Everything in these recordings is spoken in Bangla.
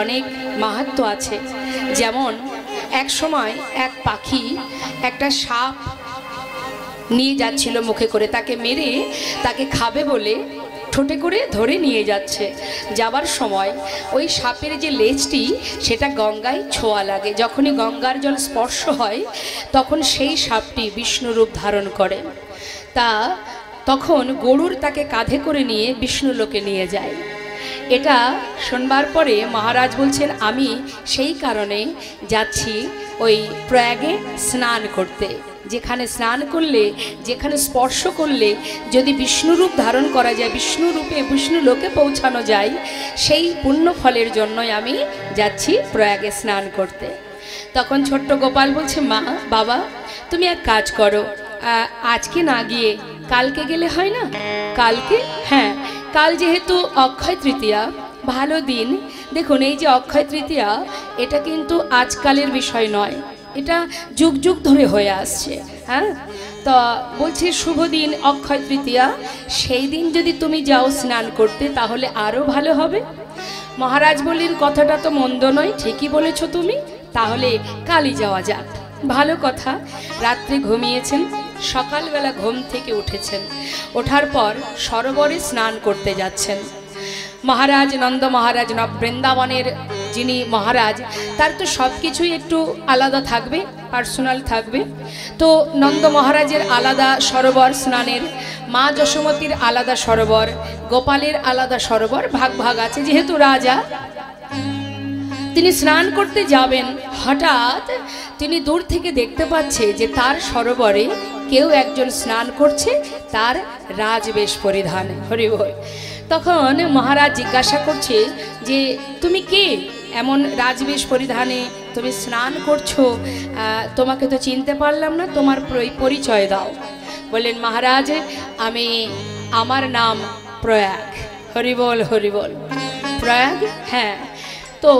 অনেক মাহাত্ম্য আছে। যেমন এক সময় এক পাখি একটা সাপ নিয়ে যাচ্ছিল মুখে করে, তাকে মেরে তাকে খাবে বলে ঠোঁটে করে ধরে নিয়ে যাচ্ছে। যাবার সময় ওই সাপের যে লেজটি সেটা গঙ্গায় ছোঁয়া লাগে, যখনই গঙ্গার জল স্পর্শ হয় তখন সেই সাপটি বিষ্ণু রূপ ধারণ করে। তখন গরুর তাকে কাঁধে করে নিয়ে বিষ্ণুলোকে নিয়ে যায়। এটা শুনবার পরে মহারাজ বলছেন, আমি সেই কারণে যাচ্ছি ওই প্রয়াগে স্নান করতে, যেখানে স্নান করলে, যেখানে স্পর্শ করলে যদি বিষ্ণুরূপ ধারণ করা যায়, বিষ্ণু রূপে বিষ্ণু লোকে পৌঁছানো যায়, সেই পুণ্য ফলের জন্যই আমি যাচ্ছি প্রয়াগে স্নান করতে। তখন ছোট্ট গোপাল বলছে, মা বাবা তুমি এক কাজ করো, আজকে না গিয়ে কালকে গেলে হয় না? কালকে? হ্যাঁ, কাল যেহেতু অক্ষয় তৃতীয়া, ভালো দিন। দেখুন এই যে অক্ষয় তৃতীয়া, এটা কিন্তু আজকালের বিষয় নয়, এটা যুগ যুগ ধরে হয়ে আসছে। হ্যাঁ, তো বলছি শুভ দিন অক্ষয় তৃতীয়া, সেই দিন যদি তুমি যাও স্নান করতে তাহলে আরও ভালো হবে। মহারাজ বললেন, কথাটা তো মন্দ নয়, ঠিকই বলেছ তুমি, তাহলে কালই যাওয়া যাক। ভালো কথা। রাত্রে ঘুমিয়েছেন, সকালবেলা ঘুম থেকে উঠেছেন, ওঠার পর সরোবরে স্নান করতে যাচ্ছেন। মহারাজ নন্দ মহারাজ বৃন্দাবনের যিনি মহারাজ, তার তো সব কিছুই একটু আলাদা থাকবে, পার্সোনাল থাকবে। তো নন্দ মহারাজের আলাদা সরোবর স্নানের, মা যশোমতীর আলাদা সরোবর, গোপালের আলাদা সরোবর, ভাগ ভাগ আছে। যেহেতু রাজা, তিনি স্নান করতে যাবেন, হঠাৎ তিনি দূর থেকে দেখতে পাচ্ছে যে তার সরোবরে কেউ একজন স্নান করছে, তার রাজবেশ পরিধান। হরি বল। তখন মহারাজ জিজ্ঞাসা করছে যে তুমি কে, এমন রাজবেশ পরিধানে তুমি স্নান করছো, তোমাকে তো চিনতে পারলাম না, তোমার পরিচয় দাও। বললেন, মহারাজ আমার নাম প্রয়াগ। হরি বল হরি বল। প্রয়াগ? হ্যাঁ। তো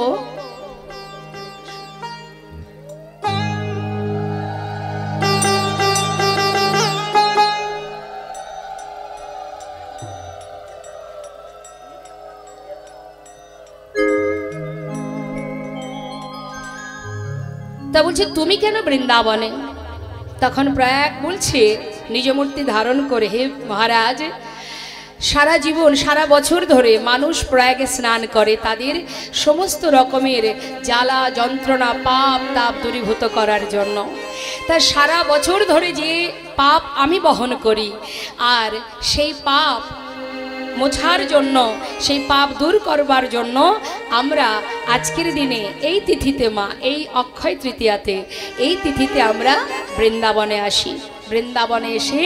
বলছে তুমি কেন বৃন্দাবনে? তখন প্রয়াগ বলছে নিজ মূর্তি ধারণ করে, হে মহারাজ, সারা জীবন সারা বছর ধরে মানুষ প্রয়াগে স্নান করে তাদের সমস্ত রকমের জ্বালা যন্ত্রণা পাপ তাপ দূরীভূত করার জন্য। তা সারা বছর ধরে যে পাপ আমি বহন করি, আর সেই পাপ মোছার জন্য, সেই পাপ দূর করবার জন্য আমরা আজকের দিনে এই তিথিতে, মা এই অক্ষয় তৃতীয়াতে, এই তিথিতে আমরা বৃন্দাবনে আসি। বৃন্দাবনে এসে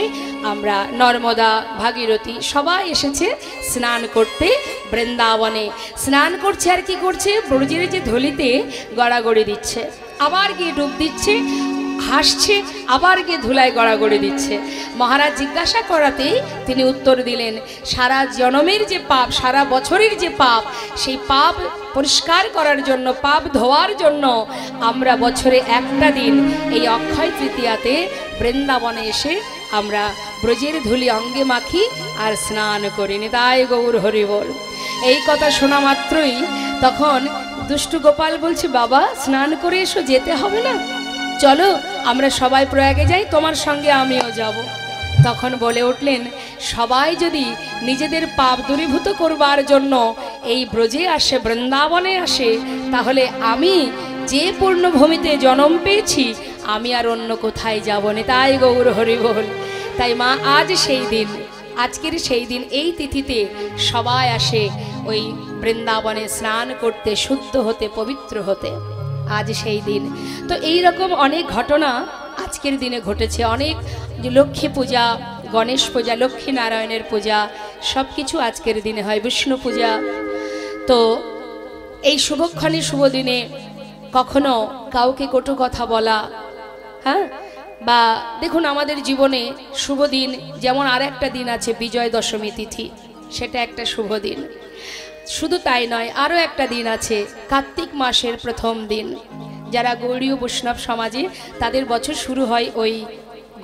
আমরা নর্মদা ভাগীরথী সবাই এসেছে স্নান করতে, বৃন্দাবনে স্নান করছে। আর কি করছে? ব্রজের যে ধুলিতে গড়াগড়ি দিচ্ছে, আবার গিয়ে ডুব দিচ্ছে, হাসছে, আবার গিয়ে ধুলায় গড়াগড়ি দিচ্ছে। মহারাজ জিজ্ঞাসা করাতেই তিনি উত্তর দিলেন, সারা জনমের যে পাপ, সারা বছরের যে পাপ, সেই পাপ পরিষ্কার করার জন্য, পাপ ধোয়ার জন্য আমরা বছরে একটা দিন এই অক্ষয় তৃতীয়াতে বৃন্দাবনে এসে আমরা ব্রজের ধুলি অঙ্গে মাখি আর স্নান করি। নিতাই গৌর হরি বল। এই কথা শোনা মাত্রই তখন দুষ্টু গোপাল বলছে, বাবা স্নান করে এসো, যেতে হবে না, চলো আমরা সবাই প্রয়াগে যাই, তোমার সঙ্গে আমিও যাব। তখন বলে উঠলেন, সবাই যদি নিজেদের পাপ দূরীভূত করবার জন্য এই ব্রজে আসে, বৃন্দাবনে আসে, তাহলে আমি যে পূর্ণভূমিতে জন্ম পেয়েছি আমি আর অন্য কোথায় যাব না। তাই গৌর হরি বল। তাই মা আজ সেই দিন, আজকের সেই দিন, এই তিথিতে সবাই আসে ওই বৃন্দাবনে স্নান করতে, শুদ্ধ হতে, পবিত্র হতে। আজ সেই দিন। তো এই রকম অনেক ঘটনা আজকের দিনে ঘটেছে। অনেক যে লক্ষ্মী পূজা, গণেশ পূজা, লক্ষ্মী নারায়ণের পূজা, সব কিছু আজকের দিনে হয়, বিষ্ণু পূজা। তো এই শুভক্ষণে, শুভ দিনে কখনো কাউকে কটু কথা বলা, হ্যাঁ, বা দেখুন আমাদের জীবনে শুভ দিন, যেমন আর একটা দিন আছে বিজয় দশমী তিথি, সেটা একটা শুভ দিন। শুধু তাই নয়, আরও একটা দিন আছে কার্তিক মাসের প্রথম দিন। যারা গৌড়ীয় বৈষ্ণব সমাজে, তাদের বছর শুরু হয় ওই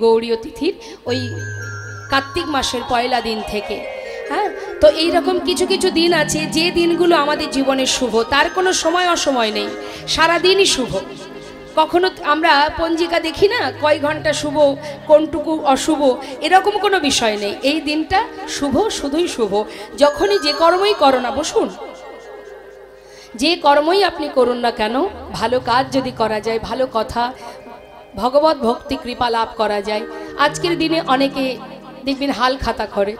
গৌড়ীয় তিথির ওই কার্তিক মাসের পয়লা দিন থেকে। হ্যাঁ, তো এই রকম কিছু কিছু দিন আছে যে দিনগুলো আমাদের জীবনে শুভ, তার কোনো সময় অসময় নেই, সারা দিনই শুভ। কখনো আমরা পঞ্জিকা দেখি না কয় ঘন্টা শুভ কোনটুকু অশুভ, এরকম কোনো বিষয় নেই। এই দিনটা শুভ, শুধুই শুভ। যখনই যে কর্মই করো না, বসুন, যে কর্মই আপনি করুন না কেন, ভালো কাজ যদি করা যায়, ভালো কথা, ভগবত ভক্তি কৃপা লাভ করা যায়। আজকের দিনে অনেকে দেখবেন হাল খাতা করে,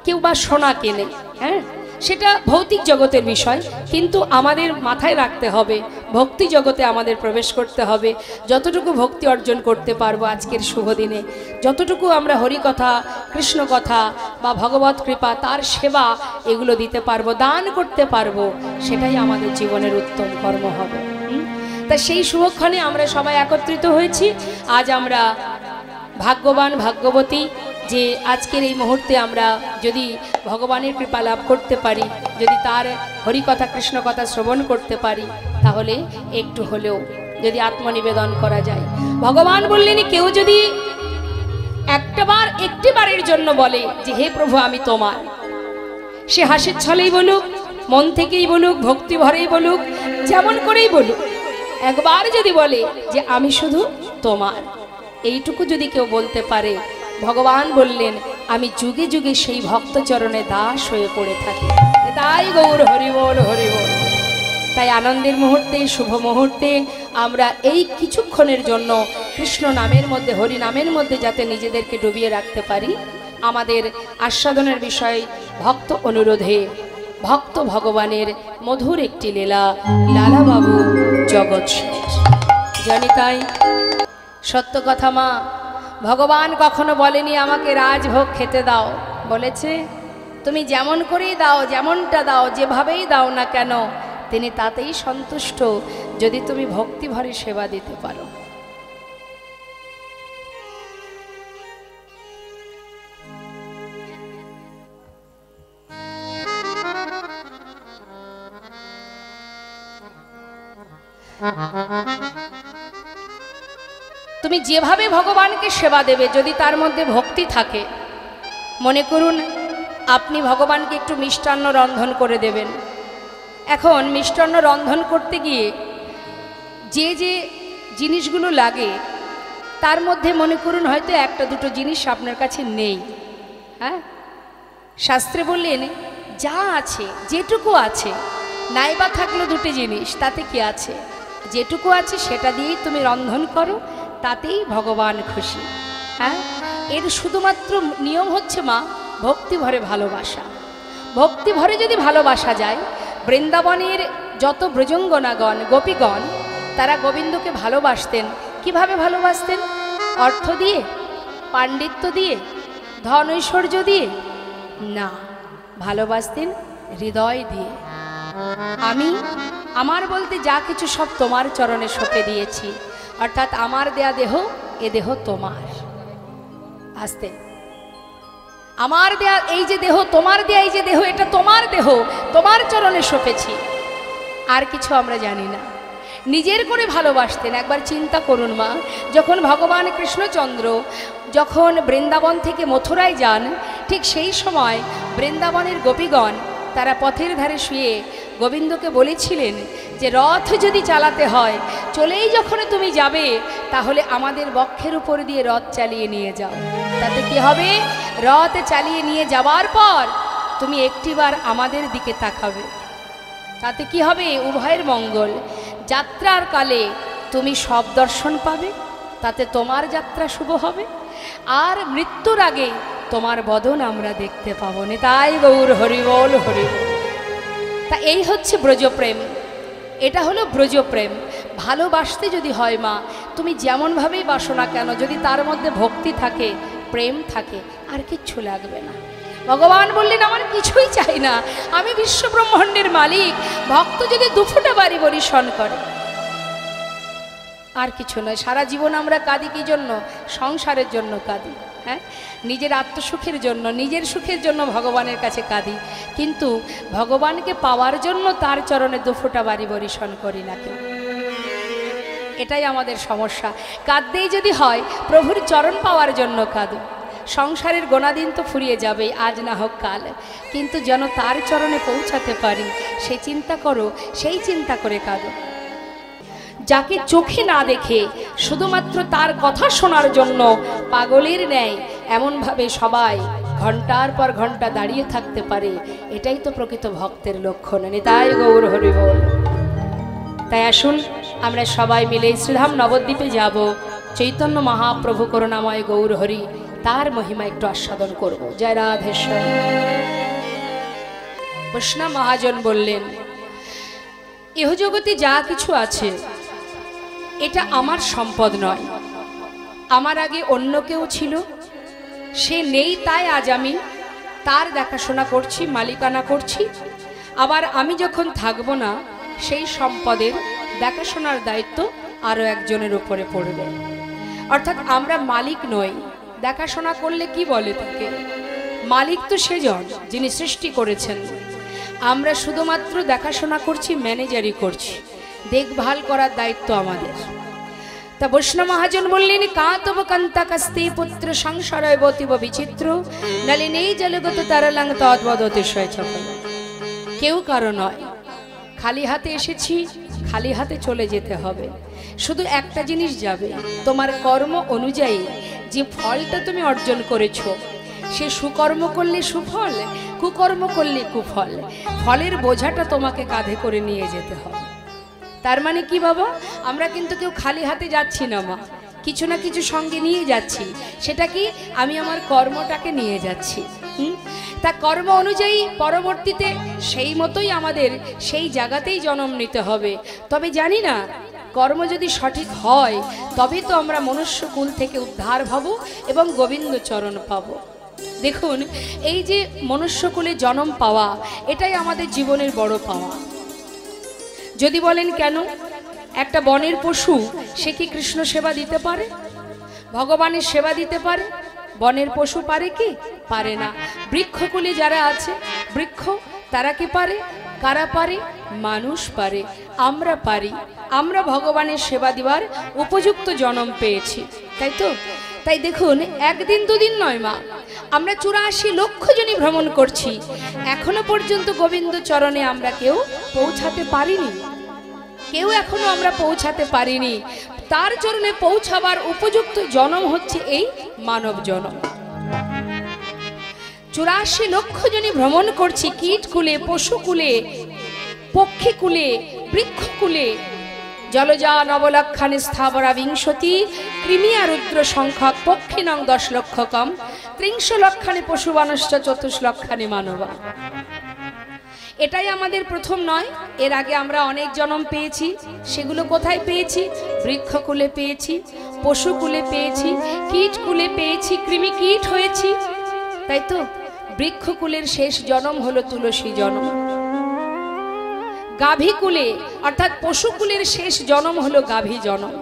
কেউ বা সোনা কেনে, হ্যাঁ, সেটা ভৌতিক জগতের বিষয়, কিন্তু আমাদের মাথায় রাখতে হবে ভক্তি জগতে আমাদের প্রবেশ করতে হবে। যতটুকু ভক্তি অর্জন করতে পারবো আজকের শুভ দিনে, যতটুকু আমরা হরিকথা, কৃষ্ণ কথা বা ভগবত কৃপা, তার সেবা, এগুলো দিতে পারবো, দান করতে পারবো, সেটাই আমাদের জীবনের উত্তম কর্ম হবে। তা সেই শুভক্ষণে আমরা সবাই একত্রিত হয়েছি। আজ আমরা ভাগ্যবান, ভাগ্যবতী যে আজকের এই মুহূর্তে আমরা যদি ভগবানের কৃপা লাভ করতে পারি, যদি তার হরিকথা কৃষ্ণ কথা শ্রবণ করতে পারি, তাহলে একটু হলেও যদি আত্মনিবেদন করা যায়। ভগবান বললেন, কেউ যদি একটিবারের জন্য বলে যে হে প্রভু আমি তোমার, সে হাসির ছলেই বলুক, মন থেকেই বলুক, ভক্তি ভরেই বলুক, যেমন করেই বলুক, একবার যদি বলে যে আমি শুধু তোমার, এইটুকু যদি কেউ বলতে পারে, ভগবান বললেন আমি যুগে যুগে সেই ভক্তচরণে দাস হয়ে পড়ে থাকি। তাই গৌর হরিবল হরিবল। তাই আনন্দের মুহূর্তে, শুভ মুহূর্তে আমরা এই কিছুক্ষণের জন্য কৃষ্ণ নামের মধ্যে, হরি নামের মধ্যে যাতে নিজেদেরকে ডুবিয়ে রাখতে পারি, আমাদের আস্বাদনের বিষয় ভক্ত অনুরোধে ভক্ত ভগবানের মধুর একটি লীলা, লালাবাবু জগৎ শেষ। জানি তাই সত্য কথা মা, ভগবান কখনো বলেনি আমাকে রাজভোগ খেতে দাও, বলেছে তুমি যেমন করেই দাও, যেমনটা দাও, যেভাবেই দাও না কেন, তিনি তাতেই সন্তুষ্ট যদি তুমি ভক্তি ভরে সেবা দিতে পারো। তুমি যেভাবে ভগবানকে সেবা দেবে, যদি তার মধ্যে ভক্তি থাকে, মনে করুন আপনি ভগবানকে একটু মিষ্টান্ন রন্ধন করে দেবেন। এখন মিষ্টান্ন রন্ধন করতে গিয়ে যে যে জিনিসগুলো লাগে, তার মধ্যে মনে করুন হয়তো একটা দুটো জিনিস আপনার কাছে নেই, হ্যাঁ, শাস্ত্রে বললেন যা আছে, যেটুকু আছে, নাইবা থাকলো দুটো জিনিস, তাতে কি আছে, যেটুকু আছে সেটা দিয়েই তুমি রন্ধন করো, তাতেই ভগবান খুশি। হ্যাঁ, এর শুধুমাত্র নিয়ম হচ্ছে মা ভক্তি ভরে ভালোবাসা। ভক্তি ভরে যদি ভালোবাসা যায়, বৃন্দাবনের যত ব্রজঙ্গনাগণ, গোপীগণ, তারা গোবিন্দকে ভালোবাসতেন। কিভাবে ভালোবাসতেন? অর্থ দিয়ে, পাণ্ডিত্য দিয়ে, ধন ঐশ্বর্য দিয়ে না, ভালোবাসতেন হৃদয় দিয়ে। আমি আমার বলতে যা কিছু সব তোমার চরণে সঁপে দিয়েছি, অর্থাৎ আমার দেয়া দেহ, এ দেহ তোমার। আস্তে, আমার দেয়া এই যে দেহ, তোমার দেয়া এই যে দেহ, এটা তোমার দেহ, তোমার চরণে সঁপেছি, আর কিছু আমরা জানি না। নিজের করে ভালোবাসতেন। একবার চিন্তা করুন মা, যখন ভগবান কৃষ্ণচন্দ্র যখন বৃন্দাবন থেকে মথুরায় যান, ঠিক সেই সময় বৃন্দাবনের গোপীগণ তারা পথের ধারে শুয়ে গোবিন্দকে বলেছিলেন যে রথ যদি চালাতে হয়, চলেই যখন তুমি যাবে, তাহলে আমাদের বক্ষের উপর দিয়ে রথ চালিয়ে নিয়ে যাও। তাতে কি হবে? রথ চালিয়ে নিয়ে যাওয়ার পর তুমি একটিবার আমাদের দিকে তাকাবে, তাতে কি হবে? উভয়ের মঙ্গল। যাত্রার কালে তুমি সব দর্শন পাবে, তাতে তোমার যাত্রা শুভ হবে, আর মৃত্যুর আগে তোমার বদন আমরা দেখতে পাবো। নিতাই গৌর হরিবল হরিবল। তা এই হচ্ছে ব্রজপ্রেম, এটা হলো ব্রজপ্রেম। ভালোবাসতে যদি হয় মা, তুমি যেমনভাবেই বাসো না কেন, যদি তার মধ্যে ভক্তি থাকে, প্রেম থাকে, আর কিচ্ছু লাগবে না। ভগবান বললেন আমার কিছুই চাই না, আমি বিশ্ব ব্রহ্মাণ্ডের মালিক। ভক্ত যদি দুফুটা বাড়ি বরিশন করে, আর কিছু নয়। সারা জীবন আমরা কাঁদি কি জন্য? সংসারের জন্য কাঁদি, হ্যাঁ, নিজের আত্মসুখের জন্য, নিজের সুখের জন্য ভগবানের কাছে কাঁদি, কিন্তু ভগবানকে পাওয়ার জন্য তার চরণে দুফোঁটা বাড়ি বরিশন করি না কেউ। এটাই আমাদের সমস্যা। কাঁদতেই যদি হয় প্রভুর চরণ পাওয়ার জন্য কাঁদো। সংসারের গোনাদিন তো ফুরিয়ে যাবে, আজ না হোক কাল, কিন্তু যেন তার চরণে পৌঁছাতে পারি সে চিন্তা করো, সেই চিন্তা করে কাঁদো। যাকে চোখে না দেখে শুধুমাত্র তার কথা শোনার জন্য পাগলের ন্যায় এমনভাবে সবাই ঘন্টার পর ঘন্টা দাঁড়িয়ে থাকতে পারে, এটাই তো প্রকৃত ভক্তের লক্ষণ। নিতাই গৌর হরি বল। তাই আসুন আমরা সবাই মিলে শ্রীধাম নবদ্বীপে যাব, চৈতন্য মহাপ্রভু করুণাময় গৌর হরি তার মহিমা একটু আস্বাদন করব। জয় রাধেশ্বর। বৈষ্ণব মহাজন বললেন, ইহজগতে যা কিছু আছে এটা আমার সম্পদ নয়, আমার আগে অন্য কেউ ছিল, সে নেই তাই আজ আমি তার দেখাশোনা করছি, মালিকানা করছি। আবার আমি যখন থাকবো না, সেই সম্পদের দেখাশোনার দায়িত্ব আরও একজনের উপরে পড়বে। অর্থাৎ আমরা মালিক নই। দেখাশোনা করলে কি বলে তাকে? মালিক তো সেজন যিনি সৃষ্টি করেছেন। আমরা শুধুমাত্র দেখাশোনা করছি, ম্যানেজারই করছি, দেখভাল করার দায়িত্ব আমাদের। তা বৈষ্ণব মহাজন বললেন, কাতব কান্তা কাস্তে পুত্র সংসারয় বতিব বিচিত্র নলিনেই জলগত তারালাং তদ্বদতিশয় চপল। কেউ কারো নয়, খালি হাতে এসেছি, খালি হাতে চলে যেতে হবে। শুধু একটা জিনিস যাবে, তোমার কর্ম অনুযায়ী যে ফলটা তুমি অর্জন করেছো, সে সুকর্ম করলে সুফল, কুকর্ম করলে কুফল, ফলের বোঝাটা তোমাকে কাঁধে করে নিয়ে যেতে হবে। তার মানে কি বাবা, আমরা কিন্তু কেউ খালি হাতে যাচ্ছি না মা, কিছু না কিছু সঙ্গে নিয়ে যাচ্ছি। সেটা কি? আমি আমার কর্মটাকে নিয়ে যাচ্ছি। তা কর্ম অনুযায়ী পরবর্তীতে সেই মতোই আমাদের সেই জায়গাতেই জন্ম নিতে হবে। তবে জানি না, কর্ম যদি সঠিক হয় তবে তো আমরা মনুষ্যকুল থেকে উদ্ধার হব এবং গোবিন্দ চরণ পাব। দেখুন, এই যে মনুষ্যকুলে জন্ম পাওয়া, এটাই আমাদের জীবনের বড় পাওয়া। যদি বলেন কেন, একটা বনের পশু সে কি কৃষ্ণ সেবা দিতে পারে? ভগবানের সেবা দিতে পারে? বনের পশু পারে কি? পারে না। বৃক্ষকুলে যারা আছে, বৃক্ষ, তারা কি পারে? কারা পারে? মানুষ পারে, আমরা পারি। আমরা ভগবানের সেবা দিবার উপযুক্ত জন্ম পেয়েছি, তাই তো? তাই দেখুন, একদিন দুদিন নয় মা, আমরা 84 লক্ষ জনই ভ্রমণ করছি, এখনো পর্যন্ত গোবিন্দ চরণে আমরা কেউ পৌঁছাতে পারিনি। কেউ এখনো আমরা পৌঁছাতে পারিনি। তার চরণে পৌঁছাবার উপযুক্ত জন্ম হচ্ছে এই মানব জন্ম। 84 লক্ষ জনই ভ্রমণ করছি, কীটকুলে, পশুকুলে, পক্ষীকুলে, বৃক্ষকুলে। জলজা নবলক্ষানি স্থাবরা বিংশতি কৃমিয়া রুদ্র সংখ্যক পক্ষী নং 10 লক্ষ কম 30 লক্ষানি পশুবানশ্চ 24 লক্ষানি মানবা। এটাই আমাদের প্রথম নয়, এর আগে আমরা অনেক জন্ম পেয়েছি। সেগুলো কোথায় পেয়েছি? বৃক্ষকুলে পেয়েছি, পশুকুলে পেয়েছি, কীটকুলে পেয়েছি, কৃমি কীট হয়েছি, তাই তো? বৃক্ষকুলের শেষ জন্ম হলো তুলসী জন্ম। গাভীকুলে অর্থাৎ পশুকুলের শেষ জন্ম হলো গাভী জন্ম।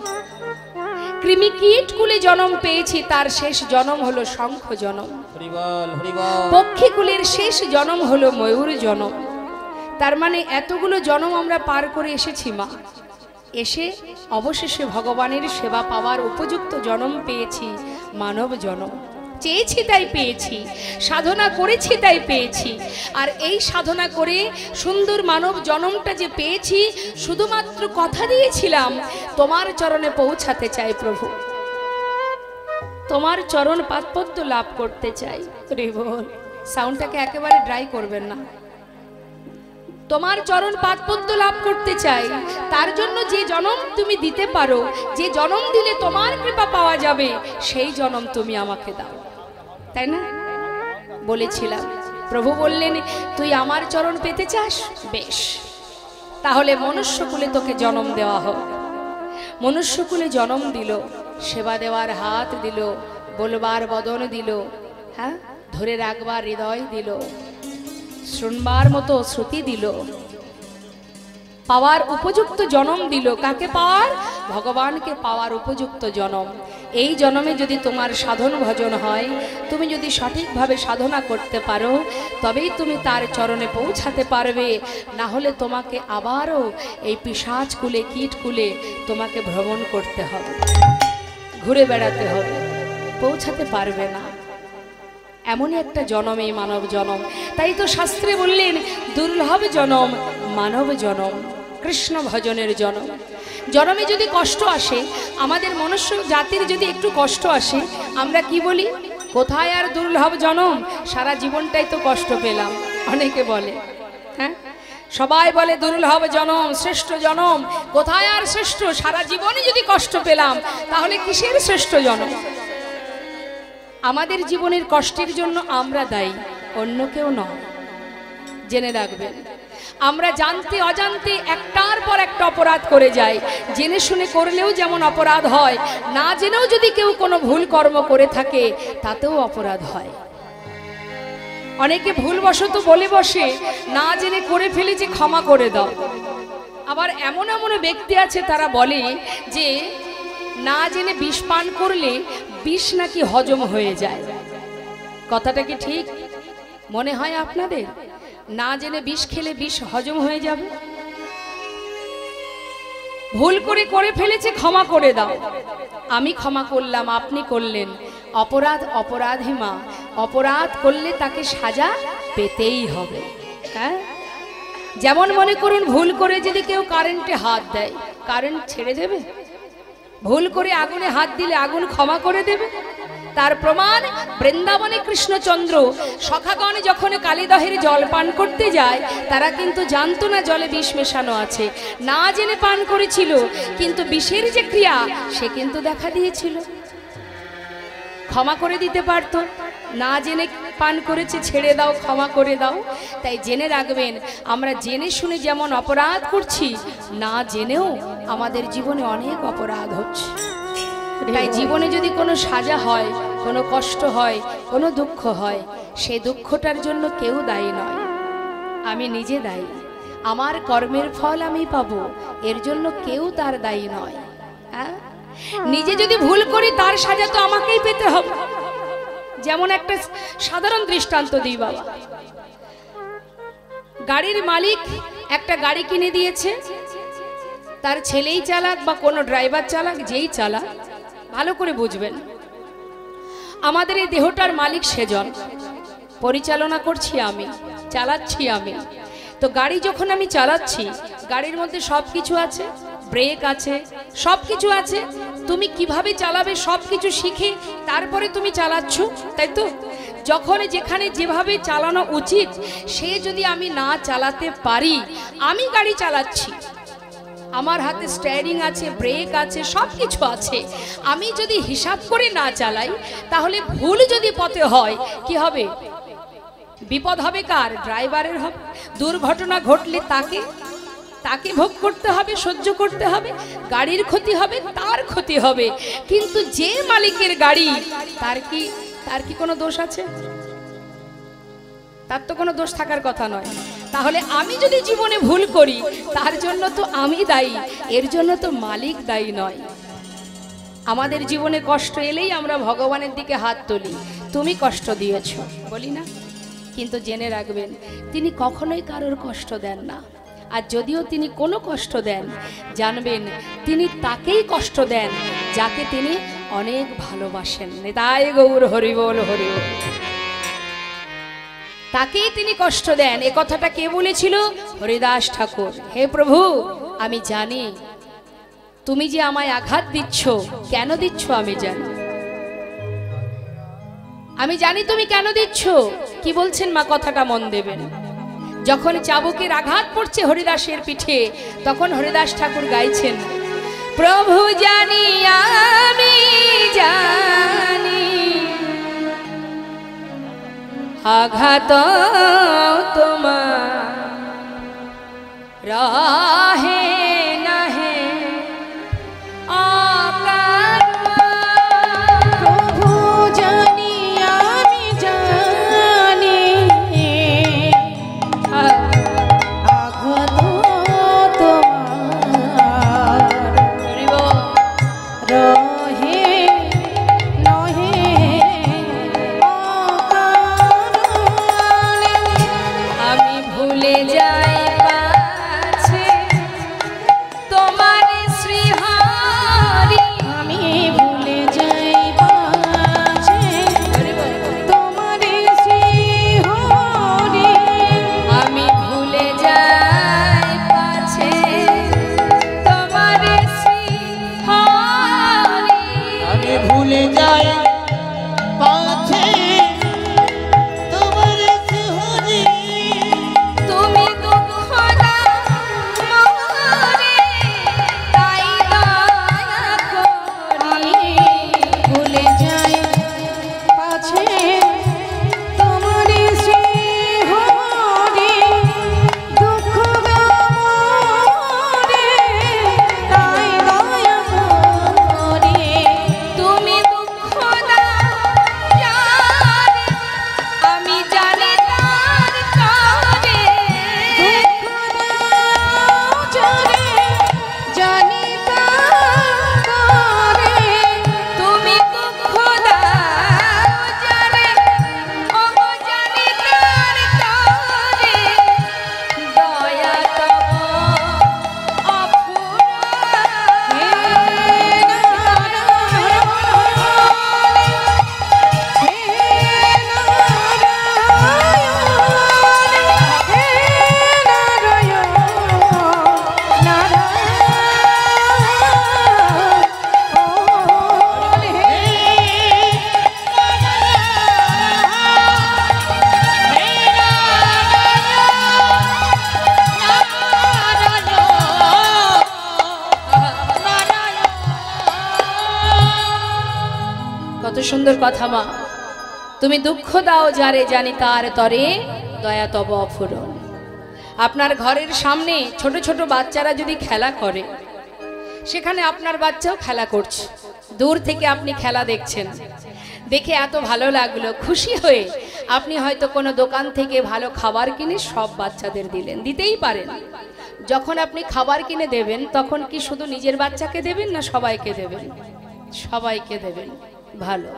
কৃমি কীটকুলে জন্ম পেয়েছি, তার শেষ জন্ম হলো শঙ্খ জন্ম। পক্ষীকুলের শেষ জন্ম হলো ময়ূর জন্ম। তার মানে এতগুলো জন্ম আমরা পার করে এসেছি মা, এসে অবশেষে ভগবানের সেবা পাওয়ার উপযুক্ত জন্ম পেয়েছি, মানব জন্ম। চেয়েছি তাই পেয়েছি, সাধনা করেছি তাই পেয়েছি। আর এই সাধনা করে সুন্দর মানব জন্মটা যে পেয়েছি, শুধুমাত্র কথা দিয়েছিলাম তোমার চরণে পৌঁছাতে চাই প্রভু, তোমার চরণ পাদপদ্ম লাভ করতে চাই। সাউন্ডটাকে একেবারে ড্রাই করবেন না। তোমার চরণ পাদপদ্ম লাভ করতে চাই। তার জন্য যে জন্ম তুমি দিতে পারো, যে জন্ম দিলে তোমার কৃপা পাওয়া যাবে, সেই জন্ম তুমি আমাকে দাও, তাই না? বলেছিলাম। প্রভু বললেন, তুই আমার চরণ পেতে চাস? বেশ, তাহলে মনুষ্যকুলে তোকে জন্ম দেওয়া হোক। মনুষ্যকুলে জন্ম দিল, সেবা দেওয়ার হাত দিল, বলবার বদন দিল, হ্যাঁ, ধরে রাখবার হৃদয় দিল, শুনবার মতো শ্রুতি দিল, পাওয়ার উপযুক্ত জন্ম দিল। কাকে পাওয়ার? ভগবানকে পাওয়ার উপযুক্ত জন্ম। এই জন্মে যদি তোমার সাধন ভজন হয়, তুমি যদি সঠিকভাবে সাধনা করতে পারো, তবেই তুমি তার চরণে পৌঁছাতে পারবে। না হলে তোমাকে আবারও এই পিশাচ কুলে, কীট কুলে তোমাকে ভ্রমণ করতে হবে, ঘুরে বেড়াতে হবে, পৌঁছাতে পারবে না। এমনই একটা জনম এই মানব জনম। তাই তো শাস্ত্রে বললেন দুর্লভ জনম মানব জনম, কৃষ্ণ ভজনের জনম। জনমে যদি কষ্ট আসে, আমাদের মনুষ্য জাতির যদি একটু কষ্ট আসে, আমরা কি বলি? কোথায় আর দুর্লভ জনম, সারা জীবনটাই তো কষ্ট পেলাম। অনেকে বলে, হ্যাঁ, সবাই বলে দুর্লভ জনম, শ্রেষ্ঠ জনম। কোথায় আর শ্রেষ্ঠ? সারা জীবনই যদি কষ্ট পেলাম, তাহলে কিসের শ্রেষ্ঠ জনম? আমাদের জীবনের কষ্টের জন্য আমরা দায়ী, অন্য কেউ নয়। জেনে রাখবেন, আমরা জানতে অজান্তে একটার পর একটা অপরাধ করে যাই। জেনে শুনে করলেও যেমন অপরাধ হয়, না জেনেও যদি কেউ কোনো ভুল কর্ম করে থাকে, তাতেও অপরাধ হয়। অনেকে ভুলবশত বলে বসে, না জেনে করে ফেলেছে, ক্ষমা করে দাও। আবার এমন এমন ব্যক্তি আছে, তারা বলে যে না জেনে বিষ পান করলে বিষ নাকি হজম হয়ে যায়। কথাটা কি ঠিক মনে হয় আপনাদের? না জেনে বিষ খেলে বিষ হজম হয়ে যাবে? ভুল করে ফেলেছে, ক্ষমা করে দাও। আমি ক্ষমা করলাম, আপনি করলেন। অপরাধ অপরাধী মা, অপরাধ করলে তাকে সাজা পেতেই হবে। হ্যাঁ, যেমন মনে করুন, ভুল করে যদি কেউ কারেন্টে হাত দেয়, কারেন্ট ছেড়ে দেবে? ভুল করে আগুনে হাত দিলে আগুন ক্ষমা করে দেবে? তার প্রমাণ বৃন্দাবনে কৃষ্ণচন্দ্র সখাগণ যখন কালীদহের জল পান করতে যায়, তারা কিন্তু জানতো না জলে বিষ মেশানো আছে। না জেনে পান করেছিল, কিন্তু বিষের যে ক্রিয়া সে কিন্তু দেখা দিয়েছিল। ক্ষমা করে দিতে পারত, না জেনে পান করেছে, ছেড়ে দাও, ক্ষমা করে দাও। তাই জেনে রাখবেন, আমরা জেনে শুনে যেমন অপরাধ করছি, না জেনেও আমাদের জীবনে অনেক অপরাধ হচ্ছে। তাই জীবনে যদি কোনো সাজা হয়, কোনো কষ্ট হয়, কোনো দুঃখ হয়, সেই দুঃখটার জন্য কেউ দায়ী নয়, আমি নিজে দায়ী। আমার কর্মের ফল আমি পাবো, এর জন্য কেউ তার দায়ী নয়। হ্যাঁ, নিজে যদি ভুল করি, তার সাজা তো আমাকেই পেতে হবে। যেমন একটা সাধারণ দৃষ্টান্ত দিই বাবা। গাড়ির মালিক একটা গাড়ি কিনে দিয়েছে, তার ছেলেই চালাক বা কোনো ড্রাইভার চালাক, যেই চালাক, ভালো করে বুঝবেন, আমাদের এই দেহটার মালিক সেজন, পরিচালনা করছি আমি, চালাচ্ছি আমি। তো গাড়ি যখন আমি চালাচ্ছি, গাড়ির মধ্যে সব কিছু আছে, ব্রেক আছে, সব কিছু আছে। তুমি কিভাবে চালাবে সব কিছু শিখে তারপরে তুমি চালাচ্ছ, তাই তো? যখন যেখানে যেভাবে চালানো উচিত, সে যদি আমি না চালাতে পারি, আমি গাড়ি চালাচ্ছি, আমার হাতে স্টিয়ারিং আছে, ব্রেক আছে, সব কিছু আছে, আমি যদি হিসাব করে না চালাই, তাহলে ভুল যদি পথে হয়, কি হবে? বিপদ হবে কার? ড্রাইভারের হবে। দুর্ঘটনা ঘটলে তাকে ভোগ করতে হবে, সহ্য করতে হবে। গাড়ির ক্ষতি হবে, তার ক্ষতি হবে। কিন্তু যে মালিকের গাড়ি, তার কি কোনো দোষ আছে? তার তো কোনো দোষ থাকার কথা নয়। তাহলে আমি যদি জীবনে ভুল করি, তার জন্য তো আমি দায়ী, এর জন্য তো মালিক দায়ী নয়। আমাদের জীবনে কষ্ট এলেই আমরা ভগবানের দিকে হাত তুলি, তুমি কষ্ট দিয়েছ বলি না? কিন্তু জেনে রাখবেন, তিনি কখনোই কারোর কষ্ট দেন না। আর যদিও তিনি কোনো কষ্ট দেন, জানবেন তিনি তাকেই কষ্ট দেন যাকে তিনি অনেক ভালোবাসেন। নিতাই গৌর হরি বল, হরি বল। তাকেই তিনি কষ্ট দেন। এ কথাটা কে বলেছিল? হরিদাস ঠাকুর। হে প্রভু, আমি জানি তুমি যে আমায় আঘাত দিচ্ছ, কেন দিচ্ছ আমি জানি। আমি জানি তুমি কেন দিচ্ছ। কি বলছেন মা? কথাটা মন দেবেন। যখন চাবুকের আঘাত পড়ছে হরিদাসের পিঠে, তখন হরিদাস ঠাকুর গাইছেন, প্রভু জানি আমি জানি আঘাত তোমার রাহে নাহে আকার। প্রভু জানি আমি জানি আঘাত তোমার রহে নহে আমি ভুলে যাই পাছে সুন্দর কথা মা। তুমি দুঃখ দাও যারে জানি তার তরে দয়া তব অফুরন। আপনার ঘরের সামনে ছোট ছোট বাচ্চারা যদি খেলা করে, সেখানে আপনার বাচ্চাও খেলা করছে, দূর থেকে আপনি খেলা দেখছেন, দেখে এত ভালো লাগলো, খুশি হয়ে আপনি হয়তো কোনো দোকান থেকে ভালো খাবার কিনে সব বাচ্চাদের দিলেন, দিতেই পারেন। যখন আপনি খাবার কিনে দেবেন তখন কি শুধু নিজের বাচ্চাকে দেবেন না সবাইকে দেবেন? সবাইকে দেবেন। ভালো।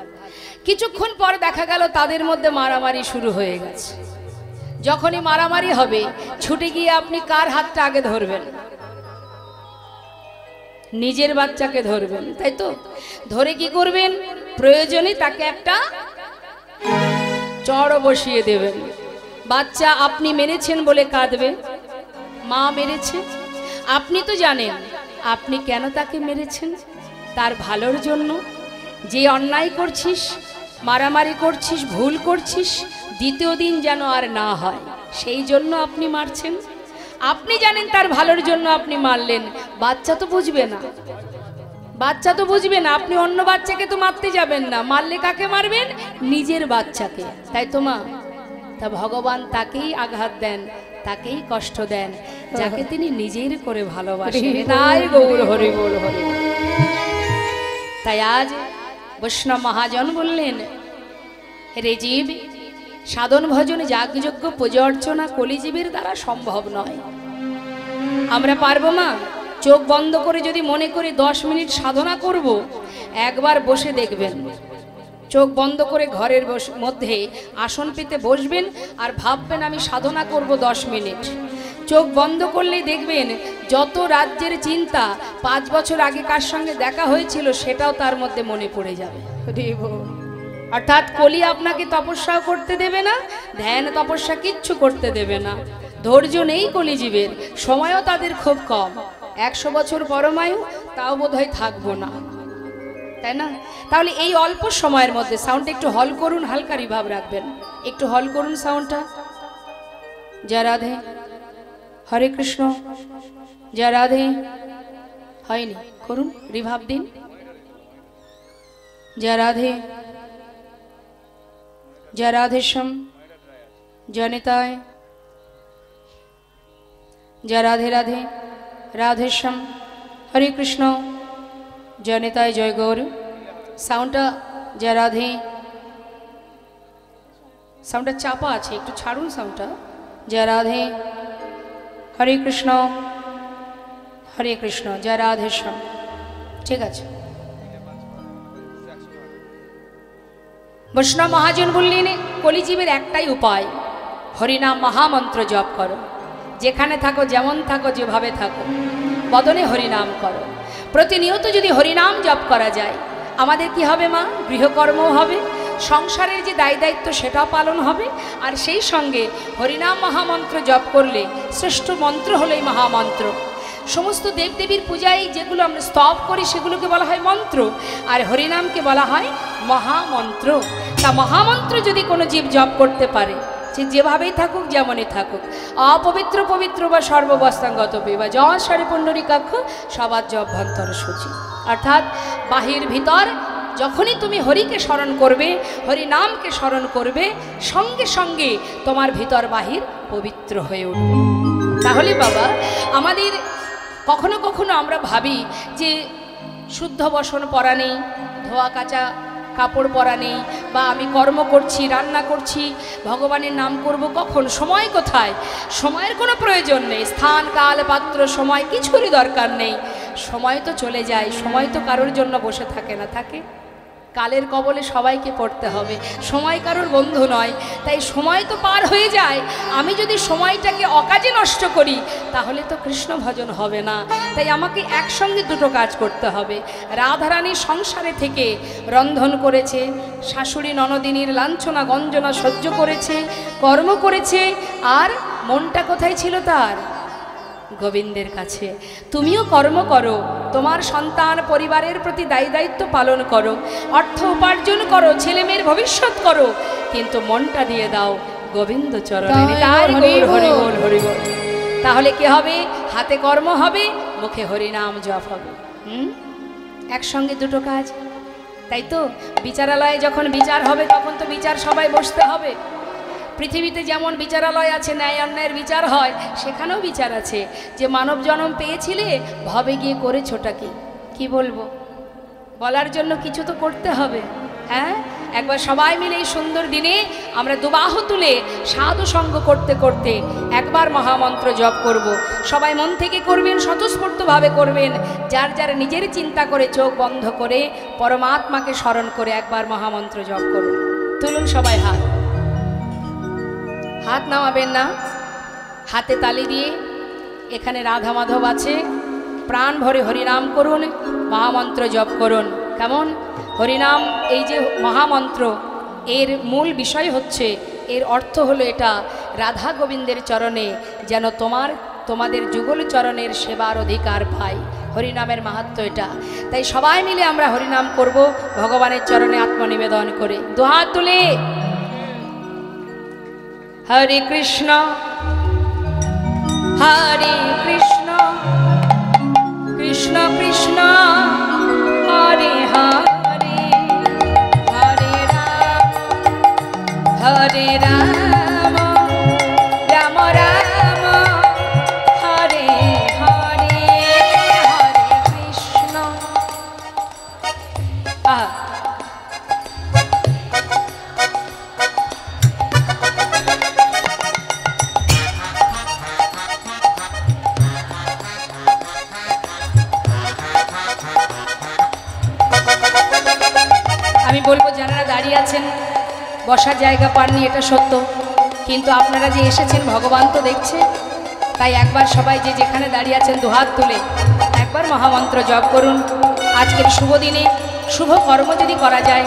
কিছুক্ষণ পর দেখা গেল তাদের মধ্যে মারামারি শুরু হয়ে গেছে। যখনই মারামারি হবে ছুটে গিয়ে আপনি কার হাতটা আগে ধরবেন? নিজের বাচ্চাকে ধরবেন, তাই তো? ধরে কি করবেন? প্রয়োজনে তাকে একটা চড় বসিয়ে দেবেন। বাচ্চা আপনি মেরেছেন বলে কাঁদবে, মা মেরেছে। আপনি তো জানেন আপনি কেন তাকে মেরেছেন, তার ভালোর জন্য। যে অন্যায় করছিস, মারামারি করছিস, ভুল করছিস, দ্বিতীয় দিন যেন আর না হয়, সেই জন্য আপনি মারছেন। আপনি জানেন তার ভালোর জন্য আপনি মারলেন, বাচ্চা তো বুঝবে না, বাচ্চা তো বুঝবে না। আপনি অন্য বাচ্চাকে তো মারতে যাবেন না, মারলে কাকে মারবেন? নিজের বাচ্চাকে, তাই তো মা? তা ভগবান তাকেই আঘাত দেন, তাকেই কষ্ট দেন যাকে তিনি নিজের করে ভালোবাসেন। তাই গৌর হরি বল, হরি বল। তাই আজ বৈষ্ণব মহাজন বললেন, রে জীব, সাধন ভজন যাগযজ্ঞ পূজা অর্চনা কলিজীবের দ্বারা সম্ভব নয়। আমরা পারবো মা? চোখ বন্ধ করে যদি মনে করি 10 মিনিট সাধনা করব, একবার বসে দেখবেন। চোখ বন্ধ করে ঘরের মধ্যে আসন পেতে বসবেন আর ভাববেন আমি সাধনা করব 10 মিনিট। চোখ বন্ধ করলেই দেখবেন যত রাজ্যের চিন্তা 5 বছর আগে কার সঙ্গে দেখা হয়েছিল সেটাও তার মধ্যে মনে পড়ে যাবে। অর্থাৎ কলি আপনাকে তপস্যাও করতে দেবে না, ধ্যান তপস্যা কিচ্ছু করতে দেবে না। ধৈর্য নেই কলিজীবের, সময়ও তাদের খুব কম। 100 বছর পরমায়ু, তাও বোধহয় থাকবো না, তাই না? তাহলে এই অল্প সময়ের মধ্যে সাউন্ডটা একটু হল করুন, হালকা রিভাব রাখবেন, একটু হল করুন সাউন্ডটা। জয় রাধে, হরে কৃষ্ণ, জয় রাধে। হয়নি, করুন, রিভাব দিন। জয় রাধে, জয় রাধেশ্যাম, জয় নিতাই, জয় রাধে রাধে, রাধেশ্যাম, হরে কৃষ্ণ, জয় নিতাই, জয় গৌর। সাউন্ডটা জয় রাধে, সাউন্ডটা চাপা আছে, একটু ছাড়ুন সাউন্ডটা। জয় রাধে, হরে কৃষ্ণ, হরে কৃষ্ণ, জয় রাধেশ্যাম। ঠিক আছে। বৈষ্ণব মহাজন বললেন, কলিজীবের একটাই উপায়, হরিনাম মহামন্ত্র জপ করো। যেখানে থাকো, যেমন থাকো, যেভাবে থাকো, বদনে হরিনাম করো। প্রতিনিয়ত যদি হরিনাম জপ করা যায়, আমাদের কি হবে মা? গৃহকর্মও হবে, সংসারের যে দায় দায়িত্ব সেটাও পালন হবে। আর সেই সঙ্গে হরিনাম মহামন্ত্র জপ করলে, শ্রেষ্ঠ মন্ত্র হলো এই মহামন্ত্র। সমস্ত দেবদেবীর পূজায় যেগুলো আমরা স্তব করি সেগুলোকে বলা হয় মন্ত্র, আর হরিনামকে বলা হয় মহামন্ত্র। তা মহামন্ত্র যদি কোনো জীব জপ করতে পারে, সে যেভাবেই থাকুক, যেমনই থাকুক, অপবিত্র পবিত্র বা সর্ববস্থাঙ্গত বা যশারি পুণ্ডরীকাক্ষ সবার অভ্যন্তর সূচি। অর্থাৎ বাহির ভিতর যখনই তুমি হরিকে স্মরণ করবে, হরি নামকে স্মরণ করবে, সঙ্গে সঙ্গে তোমার ভিতর বাহির পবিত্র হয়ে উঠবে। তাহলে বাবা, আমাদের কখনো কখনো আমরা ভাবি যে শুদ্ধ বসন পরা নেই, ধোয়া কাচা কাপড় পরা নেই, বা আমি কর্ম করছি, রান্না করছি, ভগবানের নাম করব কখন, সময় কোথায়? সময়ের কোনো প্রয়োজন নেই। স্থান, কাল, পাত্র, সময় কিছুরই দরকার নেই। সময় তো চলে যায়, সময় তো কারোর জন্য বসে থাকে না, থাকে। কালের কবলে সবাইকে পড়তে হবে, সময় কারোর বন্ধু নয়। তাই সময় তো পার হয়ে যায়, আমি যদি সময়টাকে অকাজে নষ্ট করি তাহলে তো কৃষ্ণ ভজন হবে না। তাই আমাকে একসঙ্গে দুটো কাজ করতে হবে। রাধারানী সংসারে থেকে রন্ধন করেছে, শাশুড়ি ননদিনীর লাঞ্ছনা গঞ্জনা সহ্য করেছে, কর্ম করেছে, আর মনটা কোথায় ছিল তার? গোবিন্দের কাছে। তুমিও কর্ম করো, তোমার সন্তান পরিবারের প্রতি দায়ী দায়িত্ব পালন করো, অর্থ উপার্জন করো, ছেলে মেয়ের ভবিষ্যৎ করো, কিন্তু মনটা দিয়ে দাও গোবিন্দ চরণে। তাহলে কি হবে? হাতে কর্ম হবে, মুখে হরিনাম জপ হবে। একসঙ্গে দুটো কাজ। তাই তো বিচারালয়ে যখন বিচার হবে তখন তো বিচার সবাই বসতে হবে। পৃথিবীতে যেমন বিচারালয় আছে, ন্যায় অন্যায়ের বিচার হয়, সেখানেও বিচার আছে যে মানব জন্ম পেয়েছিলে, ভবে গিয়ে করেছোটা কি? কি বলবো, বলার জন্য কিছু তো করতে হবে। হ্যাঁ, একবার সবাই মিলে এই সুন্দর দিনে আমরা দুবাহু তুলে সাধু সঙ্গ করতে করতে একবার মহামন্ত্র জপ করব। সবাই মন থেকে করবেন, স্বতঃস্ফূর্তভাবে করবেন, যার যার নিজের চিন্তা করে চোখ বন্ধ করে পরমাত্মাকে স্মরণ করে একবার মহামন্ত্র জপ করুন। তুলুন সবাই হাত, হাত নামাবেন না, হাতে তালি দিয়ে এখানে রাধা মাধব আছে, প্রাণ ভরে হরিনাম করুন, মহামন্ত্র জপ করুন। কেমন? হরিনাম এই যে মহামন্ত্র, এর মূল বিষয় হচ্ছে, এর অর্থ হলো এটা, রাধা গোবিন্দের চরণে যেন তোমাদের যুগল চরণের সেবার অধিকার পাই। হরিনামের মাহাত্ম্য এটা। তাই সবাই মিলে আমরা হরিনাম করব ভগবানের চরণে আত্মনিবেদন করে, দুহাত তুলে। হরে কৃষ্ণ হরে কৃষ্ণ কৃষ্ণ কৃষ্ণ হরে হরে, হরে রাম হরে রাম, রাম রাম হরে হরে, হরে কৃষ্ণ। আমি বলবো যারা দাঁড়িয়ে আছেন বসার জায়গা পাননি, এটা সত্য, কিন্তু আপনারা যে এসেছেন ভগবান তো দেখছে। তাই একবার সবাই যে যেখানে দাঁড়িয়ে আছেন দুহাত তুলে একবার মহামন্ত্র জপ করুন। আজকের শুভ দিনে শুভ কর্ম যদি করা যায়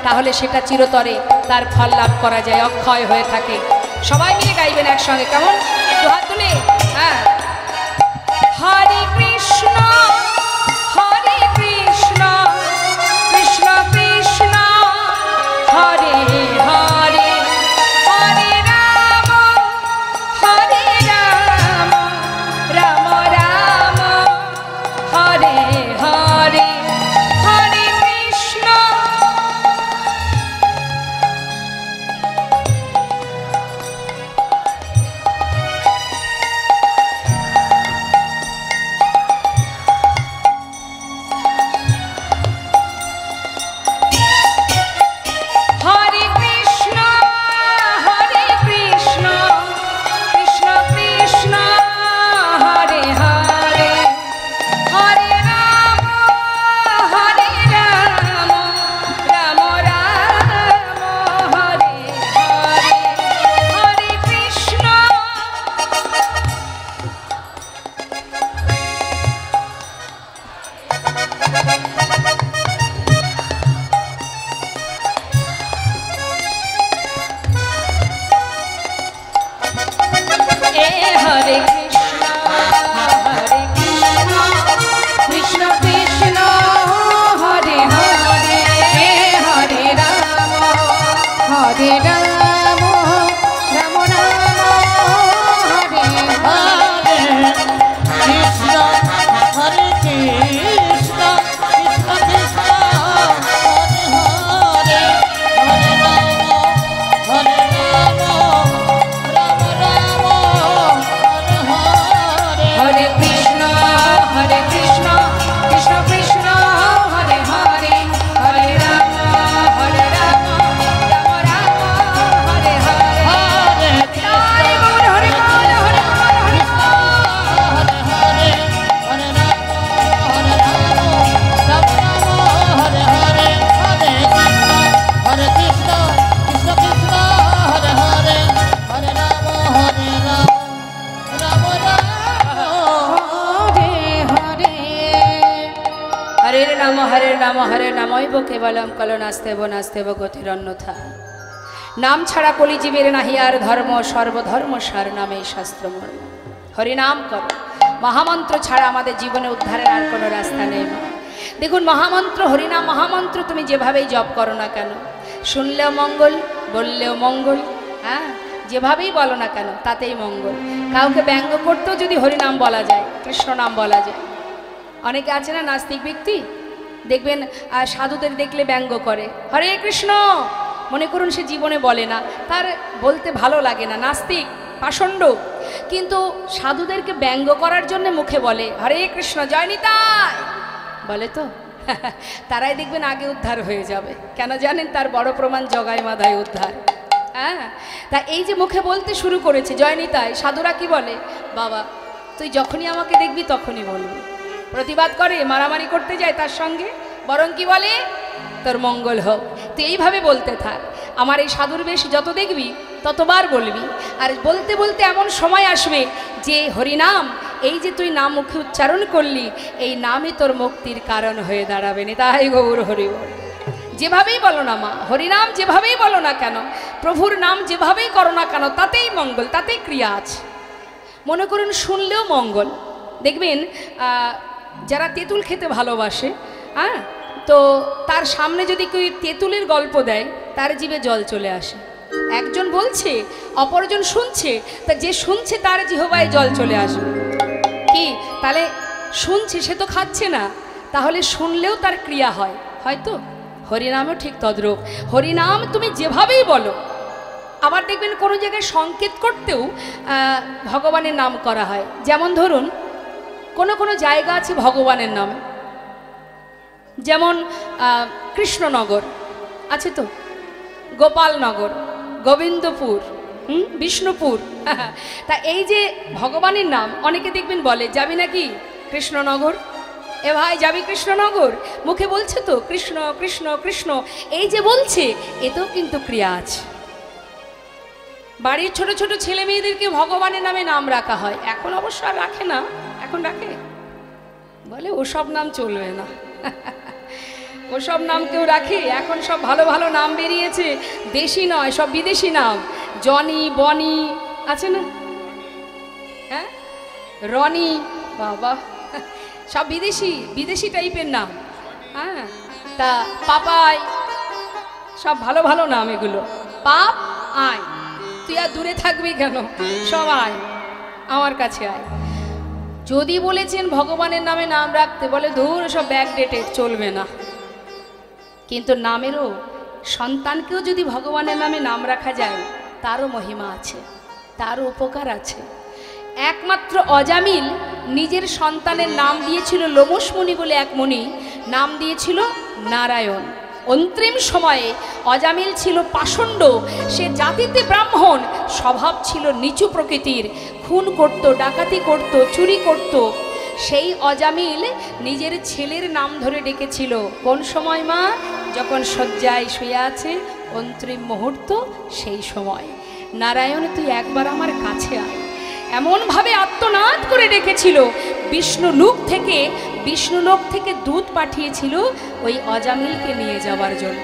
তাহলে সেটা চিরতরে তার ফল লাভ করা যায়, অক্ষয় হয়ে থাকে। সবাই মিলে গাইবেন একসঙ্গে, কেমন? দুহাত তুলে। হ্যাঁ, হরে কৃষ্ণ হরে কৃষ্ণ কৃষ্ণ কৃষ্ণ হরে হরে, হরে রাম রাম রাম হরে হরে, হরে Krishna. Hare Krishna, Hare Krishna, Krishna Krishna, Hare Hare, Hare Rama, Hare Rama, Rama Rama, Hare Hare, Krishna, Hare Krishna, Krishna Krishna, Hare Hare, Hare Rama, Hare Rama, Rama Rama, Hare Krishna, Hare Krishna, Krishna Krishna, Hare Hare, Hare Rama, Hare Rama, Rama Rama, Hare Hare, Hare Krishna, Hare Krishna, Hare Hare, Hare Rama, Hare Rama, Rama Rama, Hare Hare, Hare Krishna, Hare Krishna, Krishna Krishna, Hare Hare, Hare Rama, Hare Rama, Rama Rama, Hare Rama, Hare Rama, Hare Namoiব কেবলম কলনাস্তেব নাস্তেব গতিরন্যথা। নাম ছাড়া কলিজীবের নাহি আর ধর্ম, সর্বধর্ম সার নামে শাস্ত্র মর্ম। হরিনাম করো, মহামন্ত্র ছাড়া আমাদের জীবনে উদ্ধারের আর কোনো রাস্তা নেই। দেখুন, মহামন্ত্র হরিনাম মহামন্ত্র তুমি যেভাবেই জপ করো না কেন, শুনলেও মঙ্গল, বললেও মঙ্গল, হ্যাঁ, যেভাবেই বলো না কেন তাতেই মঙ্গল। কাউকে ব্যঙ্গ করতেও যদি হরিনাম বলা যায়, কৃষ্ণ নাম বলা যায়। অনেকে আছে না নাস্তিক ব্যক্তি, দেখবেন সাধুদের দেখলে ব্যঙ্গ করে, হরে কৃষ্ণ, মনে করুন সে জীবনে বলে না, তার বলতে ভালো লাগে না, নাস্তিক পাষণ্ড, কিন্তু সাধুদেরকে ব্যঙ্গ করার জন্য মুখে বলে হরে কৃষ্ণ জয় নিতাই, বলে তো তারাই দেখবেন আগে উদ্ধার হয়ে যাবে। কেন জানেন? তার বড় প্রমাণ জগাই মাধায় উদ্ধার। হ্যাঁ, তা এই যে মুখে বলতে শুরু করেছে জয় নিতাই, সাধুরা কি বলে, বাবা তুই যখনই আমাকে দেখবি তখনই বলবি। প্রতিবাদ করে, মারামারি করতে যায় তার সঙ্গে, বরং কি বলে, তোর মঙ্গল হোক, তুই এইভাবে বলতে থাক, আমার এই সাধুর বেশ যত দেখবি ততবার বলবি। আর বলতে বলতে এমন সময় আসবে যে হরিনাম, এই যে তুই নাম মুখে উচ্চারণ করলি, এই নামই তোর মুক্তির কারণ হয়ে দাঁড়াবে। তাই গৌর হরি বল। যেভাবেই বলো না মা, হরিনাম যেভাবেই বলো না কেন, প্রভুর নাম যেভাবেই করো না কেন, তাতেই মঙ্গল, তাতেই ক্রিয়া আছে। মনে করুন শুনলেও মঙ্গল। দেখবেন যারা তেঁতুল খেতে ভালোবাসে, হ্যাঁ, তো তার সামনে যদি কেউ তেঁতুলের গল্প দেয়, তার জিভে জল চলে আসে। একজন বলছে, অপরজন শুনছে, তা যে শুনছে তার জিহ্বায় জল চলে আসবে। কি তাহলে শুনছে, সে তো খাচ্ছে না, তাহলে শুনলেও তার ক্রিয়া হয়, হয়তো হরিনামও ঠিক তদ্রূপ। হরিনাম তুমি যেভাবেই বলো, আবার দেখবেন কোনো জায়গায় সংকেত করতেও ভগবানের নাম করা হয়। যেমন ধরুন কোনো কোনো জায়গা আছে ভগবানের নামে, যেমন কৃষ্ণনগর আছে তো, গোপালনগর, গোবিন্দপুর, বিষ্ণুপুর। তা এই যে ভগবানের নাম, অনেকে দেখবেন বলে যাবি নাকি কৃষ্ণনগর, এ ভাই যাবি কৃষ্ণনগর, মুখে বলছে তো কৃষ্ণ কৃষ্ণ কৃষ্ণ, এই যে বলছে এতেও কিন্তু ক্রিয়া আছে। বাড়ির ছোট ছোট ছেলে মেয়েদেরকে ভগবানের নামে নাম রাখা হয়, এখন অবশ্য আর রাখে না, এখন রাখে, বলে ওসব নাম চলবে না ওসব নাম কেউ রাখে? এখন সব ভালো ভালো নাম বেরিয়েছে, দেশি নয়, সব বিদেশি নাম, জনি বনি আছে না, হ্যাঁ, রনি, বাবা সব বিদেশি বিদেশি টাইপের নাম। হ্যাঁ, তা পাপাই, সব ভালো ভালো নাম এগুলো। পাপ আয়, তুই আর দূরে থাকবি কেন, সব আয় আমার কাছে আয়। যদি বলেছেন ভগবানের নামে নাম রাখতে, বলে ধুর সব ব্যাকডেটেড, চলবে না। কিন্তু নামেরও, সন্তানকেও যদি ভগবানের নামে নাম রাখা যায়, তারও মহিমা আছে, তারও উপকার আছে। একমাত্র অজামিল নিজের সন্তানের নাম দিয়েছিল, লোমশ মুনি বলে এক মুনি, নাম দিয়েছিল নারায়ণ। অন্তিম সময়ে অজামিল ছিল পাষণ্ড, সে জাতিতে ব্রাহ্মণ, স্বভাব ছিল নিচু প্রকৃতির, খুন করত, ডাকাতি করত, চুরি করত। সেই অজামিল নিজের ছেলের নাম ধরে ডেকেছিল। কোন সময় মা? যখন শয্যায় শুয়ে আছে, অন্তিম মুহূর্ত, সেই সময়, নারায়ণ তুই একবার আমার কাছে আয়, এমনভাবে আত্মনাদ করে ডেকেছিল। বিষ্ণুলোক থেকে দূত পাঠিয়েছিল ওই অজামিলকে নিয়ে যাবার জন্য,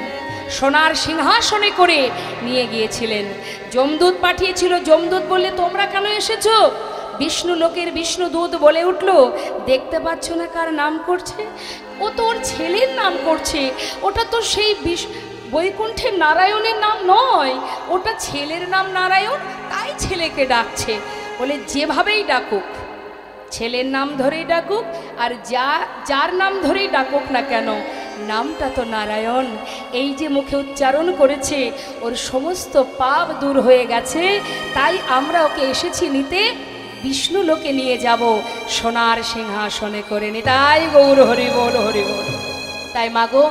সোনার সিংহাসনে করে নিয়ে গিয়েছিলেন। যমদূত পাঠিয়েছিল, যমদূত বললে তোমরা কেন এসেছো? বিষ্ণুলোকের বিষ্ণুদূত বলে উঠল, দেখতে পাচ্ছ না কার নাম করছে? ও তো ওর ছেলের নাম করছে, ওটা তো সেই বৈকুণ্ঠের নারায়ণের নাম নয়, ওটা ছেলের নাম নারায়ণ, তাই ছেলেকে ডাকছে। বলে যেভাবেই ডাকুক, ছেলের নাম ধরেই ডাকুক, আর যার নাম ধরেই ডাকুক না কেন, নামটা তো নারায়ণ। এই যে মুখে উচ্চারণ করেছে, ওর সমস্ত পাপ দূর হয়ে গেছে, তাই আমরা ওকে এসেছি নিতে, বিষ্ণু লোকে নিয়ে যাব, সোনার সিংহাসনে করে নি। তাই গৌর হরি বল, হরি বল। তাই মাগো,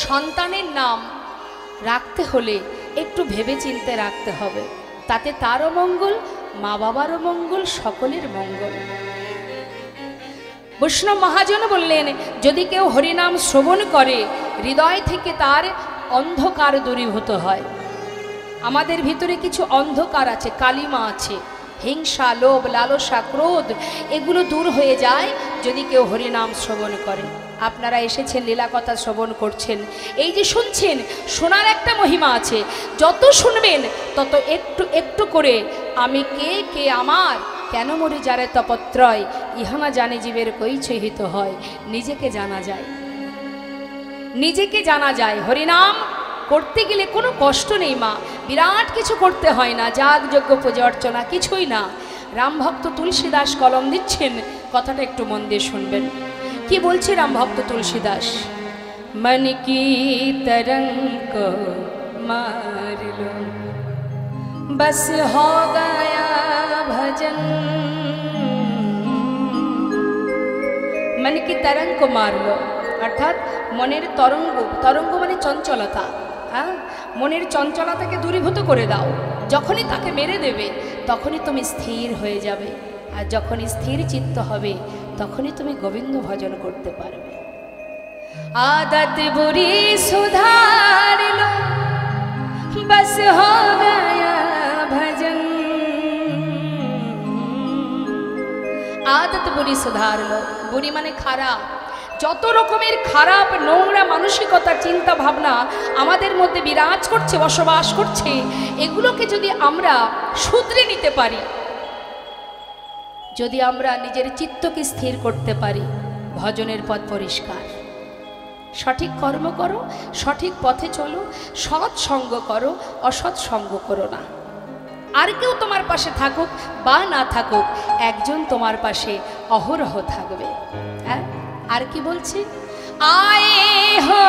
সন্তানের নাম রাখতে হলে একটু ভেবে চিনতে রাখতে হবে, তাতে তারও মঙ্গল, মা বাবারও মঙ্গল, সকলের মঙ্গল। বৈষ্ণব মহাজন বললেন, যদি কেউ হরিনাম শ্রবণ করে, হৃদয় থেকে তার অন্ধকার দূরীভূত হয়। আমাদের ভিতরে কিছু অন্ধকার আছে, কালিমা আছে, হিংসা, লোভ, লালসা, ক্রোধ, এগুলো দূর হয়ে যায় যদি কেউ হরিনাম শ্রবণ করে। আপনারা এসেছেন, লীলা কথা শ্রবণ করছেন, এই যে শুনছেন, শোনার একটা মহিমা আছে। যত শুনবেন তত একটু একটু করে আমি কে, কে আমার, কেন মরি যারে তপত্রয়, ইহানা জানে জীবের কৈছে হিত হয়, নিজেকে জানা যায়, নিজেকে জানা যায়। হরিনাম করতে গেলে কোনো কষ্ট নেই মা, বিরাট কিছু করতে হয় না, যাগ যজ্ঞ পূজা অর্চনা কিছুই না। রামভক্ত তুলসী দাস কলম দিচ্ছেন, কথাটা একটু মন দিয়ে শুনবেন। কি বলছে রামভক্ত তুলসী দাস? मन की तरंग को मार लो, बस हो गया भजन। मन की तरंग को मार लो, अर्थात মনের তরঙ্গ, তরঙ্গ মানে চঞ্চলতা, হ্যাঁ, মনের চঞ্চলতাকে দূরীভূত করে দাও। যখনই তাকে মেরে দেবে তখনই তুমি স্থির হয়ে যাবে, আর যখনই স্থির চিত্ত হবে তখনই তুমি গোবিন্দ ভজন করতে পারবে। आदत बुरी सुधार लो, बस हो गया भजन। आदत बुरी सुधार लो, बुरी माने खाराप। যত রকমের খারাপ নোংরা মানসিকতা, চিন্তা ভাবনা আমাদের মধ্যে বিরাজ করছে, বসবাস করছে, এগুলোকে যদি আমরা শুধরে নিতে পারি, যদি আমরা নিজের চিত্তকে স্থির করতে পারি, ভজনের পথ পরিষ্কার। সঠিক কর্ম করো, সঠিক পথে চলো, সৎ সঙ্গ করো, অসৎ সঙ্গ করো না। আর কেউ তোমার পাশে থাকুক বা না থাকুক, একজন তোমার পাশে অহরহ থাকবে। হ্যাঁ, আর কি বলছি, আয়ে হো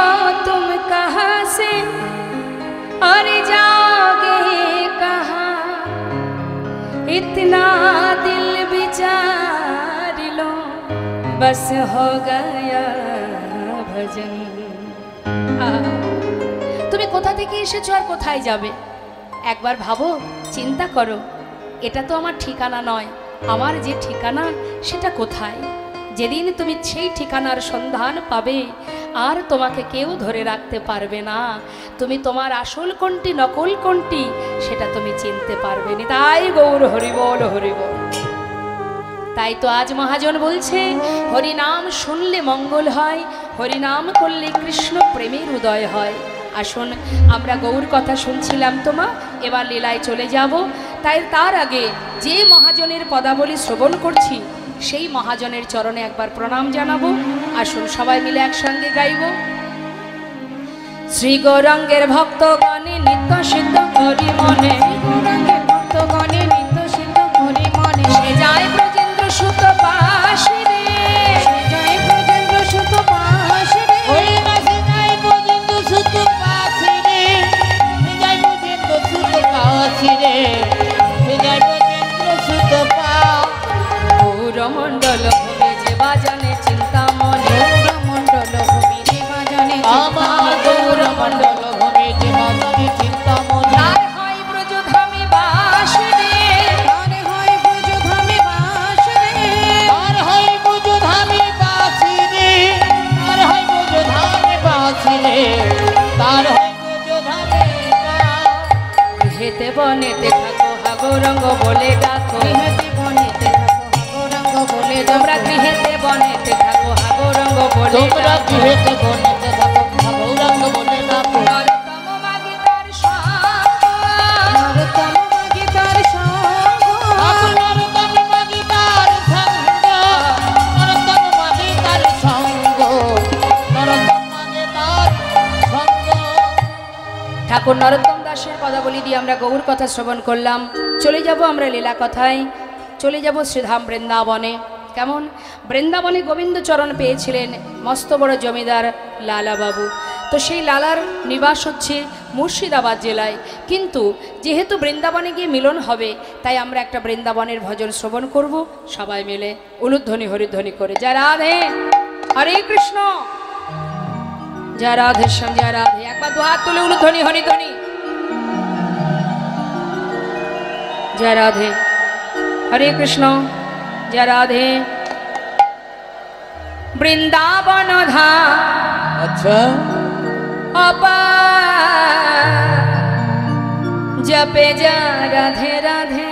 তুম কাহা সে और जाओगे कहाँ, इतना दिल विचार लो, बस हो गया भजन। তুমি কোথা থেকে এসেছো আর কোথায় যাবে একবার ভাবো, চিন্তা করো। এটা তো আমার ঠিকানা নয়, আমার যে ঠিকানা সেটা কোথায়? যেদিন তুমি সেই ঠিকানার সন্ধান পাবে আর তোমাকে কেউ ধরে রাখতে পারবে না। তুমি তোমার আসল কোনটি নকল কোনটি সেটা তুমি চিনতে পারবে না। তাই গৌর হরিবল হরিবল। তাই তো আজ মহাজন বলছে, হরিনাম শুনলে মঙ্গল হয়, হরিনাম করলে কৃষ্ণ প্রেমের উদয় হয়। আসুন, আমরা গৌর কথা শুনছিলাম তোমা, এবার লীলায় চলে যাব। তাই তার আগে যে মহাজনের পদাবলী শ্রবণ করছি সেই মহাজনের চরণে একবার প্রণাম জানাবো। আসুন সবাই মিলে একসঙ্গে গাইব। শ্রী গৌরাঙ্গের ভক্তগণে নিত্য সিদ্ধ করি মনে, গৌরাঙ্গের ভক্তগণে নিত্য সিদ্ধ করি মনে, সে যায় ব্রজেন্দ্র সুত পাশে রে, সে যায় ব্রজেন্দ্র সুত পাশে রে, ওই মাসে যায় পর্যন্ত সুত পাশে রে, সে যায় পর্যন্ত সুত পাশে রে, সে যায় পর্যন্ত সুত পা। গৌরমণ্ডল ভূমি যে বাজানে চিন্তা মনে, গৌরমণ্ডল ভূমি যে বাজানে আমার গৌরমণ্ডল ভূমি যে বাজানে চিন্তা মনে, তার হয় ব্রজধামে বাস রে, তার হয় ব্রজধামে বাস রে, আর হয় ব্রজধামে বাসি রে, আর হয় ব্রজধামে বাসি রে, তার হয় ব্রজধামে বাস। গৃহেতে বনেতে থাকো হা গৌরঙ্গ বলে ডাকো, গৃহেতে বনেতে থাকো হা গৌরাঙ্গ বলে তোমরা ডাকো, গৃহেতে বনেতে থাকো হা গৌরঙ্গ বলে তোমরা ডাকো। গৃহেতে বনেতে থাকো গৌরাঙ্গ বলে ডাকো। নরোত্তম মাগে তার সঙ্গ, নরোত্তম মাগে তার সঙ্গ, নরোত্তম মাগে তার সঙ্গ, নরোত্তম মাগে তার সঙ্গ, নরোত্তম মাগে তার সঙ্গ। ঠাকুর নরোত্তম দাসের পদাবলী দিয়ে আমরা গৌর কথা শ্রবণ করলাম। চলে যাব আমরা লীলা কথায়, চলে যাব শ্রীধাম বৃন্দাবনে। কেমন বৃন্দাবনে গোবিন্দচরণ পেয়েছিলেন মস্ত বড় জমিদার লালাবাবু। তো সেই লালার নিবাস হচ্ছে মুর্শিদাবাদ জেলায়, কিন্তু যেহেতু বৃন্দাবনে গিয়ে মিলন হবে তাই আমরা একটা বৃন্দাবনের ভজন শ্রবণ করব সবাই মিলে উলুধ্বনি হরিধ্বনি করে। জয় রাধে, হরে কৃষ্ণ, জয় রাধে শ্যাম, জয় রাধে। একবার দু হাত তুলে উলুধ্বনি হরিধ্বনি। জয় রাধে, হরে কৃষ্ণ, জয় রাধে। বৃন্দাবন ধাম আচ্ছা, অপার, জপে যা রাধে রাধে।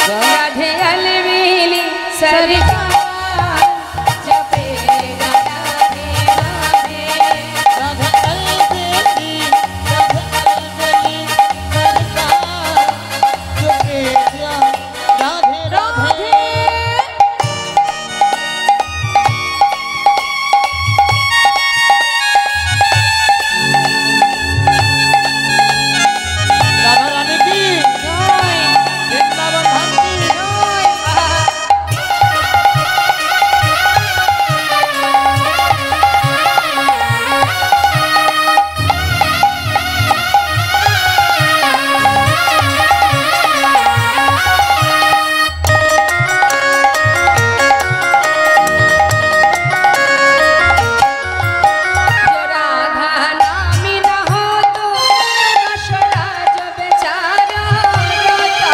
राधे अलबेली सरकार जपेगा राधे राधे राधा अलबेली सरकार जपेगा राधे राधे राधा रानी की জয় वृंदावन धाम की जो राधा नामी न हो तो रसराज बेचारा रोता।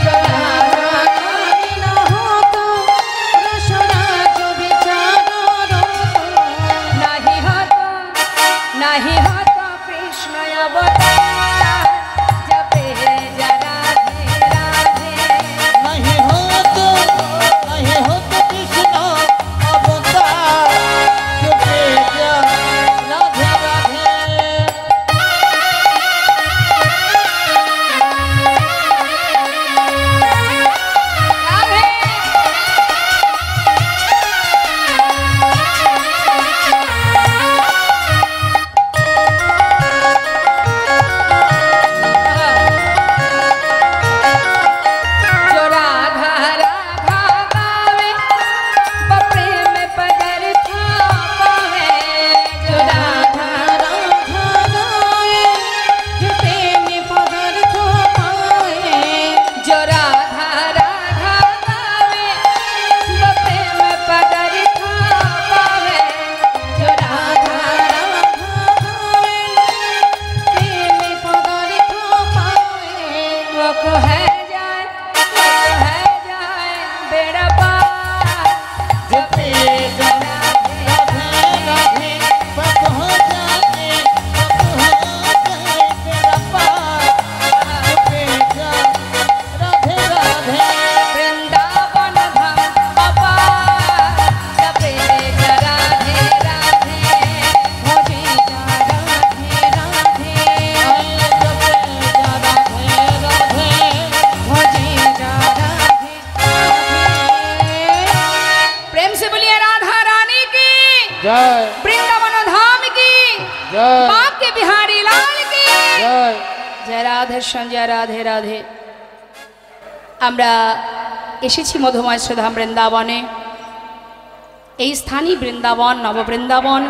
जो राधा नामी न हो तो रसराज बेचारा रोता। नहीं हो तो कृष्ण अवतार जपे जा राधे राधे नहीं हो तो कृष्ण अवतार जपेगा राधे राधे राधे जो राधा राधा गावे प्रेम पदार्थ पावे जो राधा राधा गाए जो प्रेम पदार्थ पाए। जो राधा राधा गावे प्रेम पदार्थ पावे जो राधा राधा गाए प्रेम पदार्थ पाए। वो को है जाए बेड़ा पार जपेगा राधे राधे पग हो जाए तेरा पार जपेगा राधे राधे वृंदावन धाम अपार जपेगा राधे राधे भजे जा राधे राधे जपेगा राधे राधे भजे जा राधे राधे। प्रेम से बोलिए राधा रानी की जय वृंदावन धाम की जय बाप के बिहारी लाल की जय जय রাধে শ্যাম জয় রাধে রাধে। আমরা এসেছি মধুময় সুধাম বৃন্দাবনে। এই স্থানই বৃন্দাবন নববৃন্দাবন।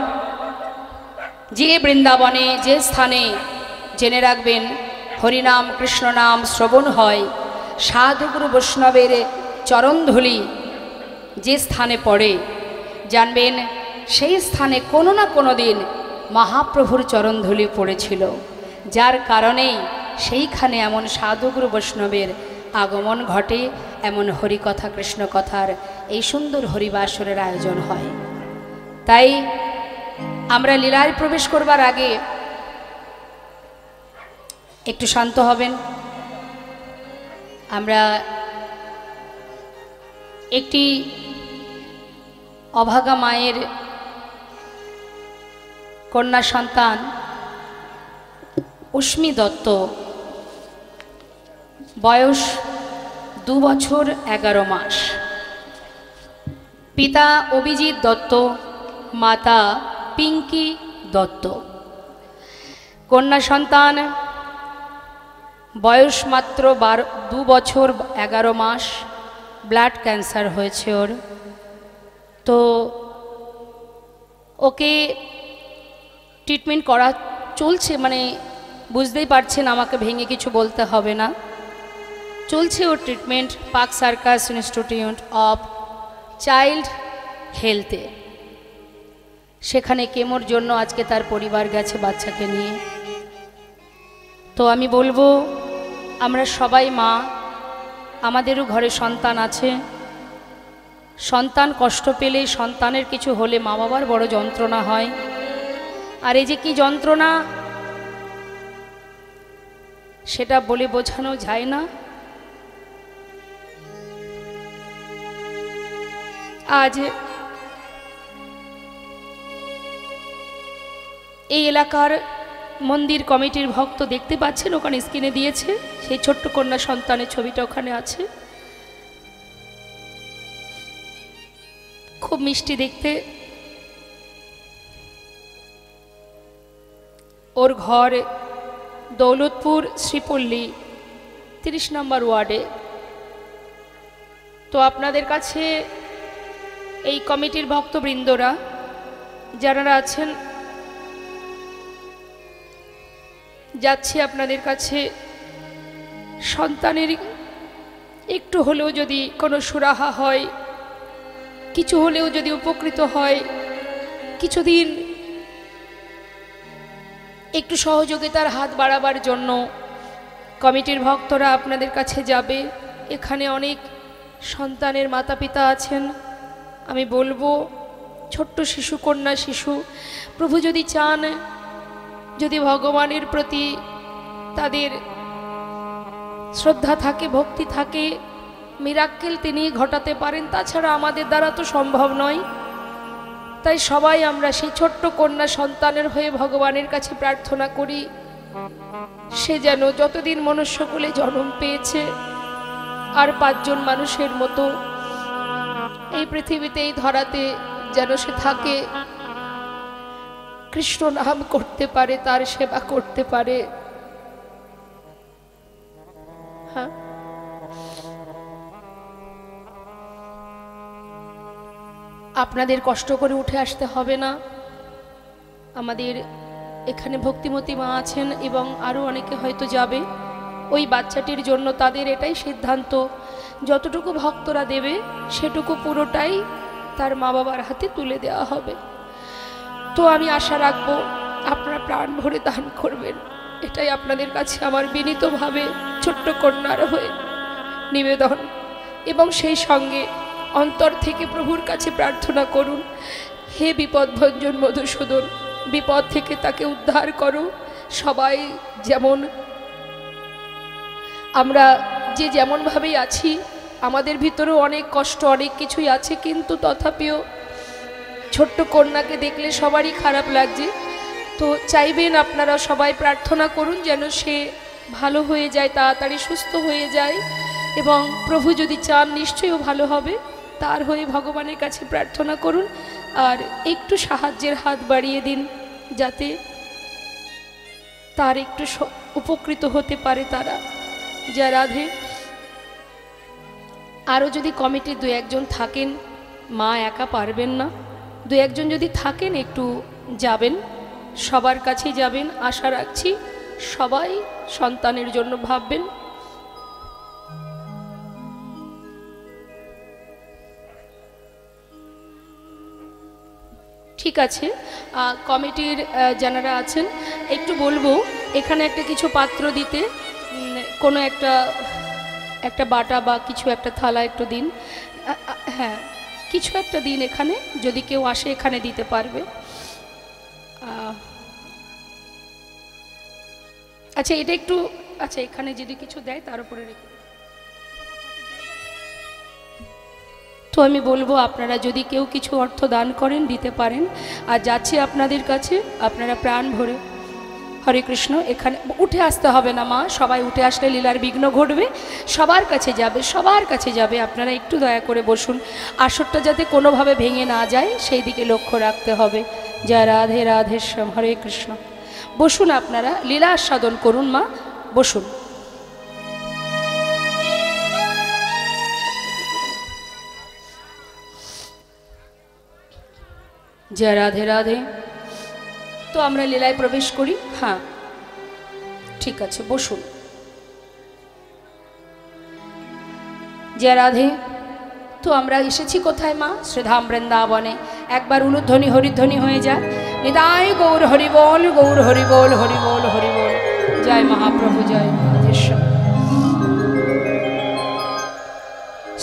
যে বৃন্দাবনে যে স্থানে জেনে রাখবেন হরিনাম কৃষ্ণনাম শ্রবণ হয়, সাধুগুরু বৈষ্ণবের চরণধূলি যে স্থানে পড়ে, জানবেন সেই স্থানে কোনো না কোনো দিন মহাপ্রভুর চরণধূলি পড়েছিল, যার কারণেই সেইখানে এমন সাধুগুরু বৈষ্ণবের আগমন ঘটে, এমন হরিকথা কৃষ্ণকথার এই সুন্দর হরিবাসরের আয়োজন হয়। তাই আমরা লীলায় প্রবেশ করবার আগে একটু শান্ত হবেন। আমরা একটি অভাগা মায়ের কন্যা সন্তান উষ্মি দত্ত, বয়স 2 বছর 11 মাস, পিতা অভিজিৎ দত্ত, মাতা পিঙ্কি দত্ত। কন্যা সন্তান বয়স মাত্র 2 বছর 11 মাস, ব্লাড ক্যান্সার হয়েছে ওর। তো ওকে ট্রিটমেন্ট করা চলছে, মানে বুঝতেই পারছেন, আমাকে ভেঙে কিছু বলতে হবে না, চলছে ওর treatment Park Circus institute of child হেলথে। সেখানে কেমোর জন্য আজকে তার পরিবার গেছে বাচ্চাকে নিয়ে। তো আমি বলবো, আমরা সবাই মা, আমাদেরও ঘরে সন্তান আছে। সন্তান কষ্ট পেলে, সন্তানের কিছু হলে মা বাবার বড় যন্ত্রণা হয়। আর এই যে কি যন্ত্রণা, সেটা বলে বোঝানো যায় না। আজ এই এলাকার মন্দির কমিটির ভক্ত দেখতে পাচ্ছেন, ওখানে স্ক্রিনে দিয়েছে সেই ছোট্ট কন্যা সন্তানের ছবিটা ওখানে আছে। খুব মিষ্টি দেখতে। ওর ঘর দৌলতপুর শ্রীপল্লী 30 নম্বর ওয়ার্ডে। তো আপনাদের কাছে এই কমিটির ভক্তবৃন্দরা যারা আছেন, যাচ্ছি আপনাদের কাছে সন্তানের একটু হলেও যদি কোনো সুরাহা হয়, কিছু হলেও যদি উপকৃত হয়, কিছুদিন একটু সহযোগিতার হাত বাড়াবার জন্য কমিটির ভক্তরা আপনাদের কাছে যাবে। এখানে অনেক সন্তানের মাতা পিতা আছেন। আমি বলবো ছোট্ট শিশু, কন্যা শিশু, প্রভু যদি চান, যদি ভগবানের প্রতি তাদের শ্রদ্ধা থাকে, ভক্তি থাকে, মিরাক্কেল তিনি ঘটাতে পারেন। তাছাড়া আমাদের দ্বারা তো সম্ভব নয়। তাই সবাই আমরা সেই ছোট্ট কন্যা সন্তানের হয়ে ভগবানের কাছে প্রার্থনা করি, সে যেন যতদিন মনুষ্যকুলে জন্ম পেয়েছে আর 5 জন মানুষের মতো এই পৃথিবীতে, এই ধরাতে যেন সে থাকে, কৃষ্ণ নাম করতে পারে, তার সেবা করতে পারে। হ্যাঁ, আপনাদের কষ্ট করে উঠে আসতে হবে না। আমাদের এখানে ভক্তিমতী মা আছেন এবং আরও অনেকে হয়তো যাবে ওই বাচ্চাটির জন্য। তাদের এটাই সিদ্ধান্ত, যতটুকু ভক্তরা দেবে সেটুকু পুরোটাই তার মা বাবার হাতে তুলে দেওয়া হবে। তো আমি আশা রাখবো আপনারা প্রাণ ভরে দান করবেন, এটাই আপনাদের কাছে আমার বিনীতভাবে ছোট্ট কন্যার হয়ে নিবেদন। এবং সেই সঙ্গে অন্তর থেকে প্রভুর কাছে প্রার্থনা করুন, হে বিপদভঞ্জন মধুসূদন, বিপদ থেকে তাকে উদ্ধার করো। সবাই যেমন আমরা যে যেমনভাবেই আছি, আমাদের ভিতরেও অনেক কষ্ট, অনেক কিছুই আছে, কিন্তু তথাপিও ছোট্ট কন্যাকে দেখলে সবারই খারাপ লাগছে। তো চাইবেন আপনারা সবাই প্রার্থনা করুন যেন সে ভালো হয়ে যায়, তাড়াতাড়ি সুস্থ হয়ে যায়। এবং প্রভু যদি চান নিশ্চয়ই ভালো হবে। তার হয়ে ভগবানের কাছে প্রার্থনা করুন আর একটু সাহায্যের হাত বাড়িয়ে দিন, যাতে তার একটু উপকৃত হতে পারে তারা। জয় রাধে। আরও যদি কমিটির 2-1 জন থাকেন, মা একা পারবেন না, 2-1 জন যদি থাকেন একটু যাবেন, সবার কাছেই যাবেন। আশা রাখছি সবাই সন্তানের জন্য ভাববেন। ঠিক আছে, কমিটির যারা আছেন একটু বলবো এখানে একটা কিছু পাত্র দিতে, কোনো একটা বাটা বা কিছু একটা থালা একটু দিন। হ্যাঁ, কিছু একটা দিন এখানে, যদি কেউ আসে এখানে দিতে পারবে। আচ্ছা, এটা একটু, আচ্ছা এখানে যদি কিছু দেয় তার উপরে রেখে। তো আমি বলবো আপনারা যদি কেউ কিছু অর্থ দান করেন দিতে পারেন। আর যাচ্ছি আপনাদের কাছে, আপনারা প্রাণ ভরে হরে কৃষ্ণ। এখানে উঠে আসতে হবে না মা, সবাই উঠে আসলে লীলার বিঘ্ন ঘটবে। সবার কাছে যাবে, সবার কাছে যাবে। আপনারা একটু দয়া করে বসুন, আসরটা যাতে কোনোভাবে ভেঙে না যায় সেই দিকে লক্ষ্য রাখতে হবে। জয় রাধে রাধে শ্যাম, হরে কৃষ্ণ। বসুন, আপনারা লীলা আস্বাদন করুন মা, বসুন। জয় রাধে রাধে। তো আমরা লীলায় প্রবেশ করি। হ্যাঁ ঠিক আছে, বসুন। জয় রাধে। তো আমরা এসেছি কোথায় মা? শ্রীধাম বৃন্দাবনে। একবার উলুধ্বনি হরিধ্বনি হয়ে যায়, নিতাই গৌর হরিবল, গৌর হরিবল, হরিবল হরিবল। জয় মহাপ্রভু, জয় রাধেশ্বর।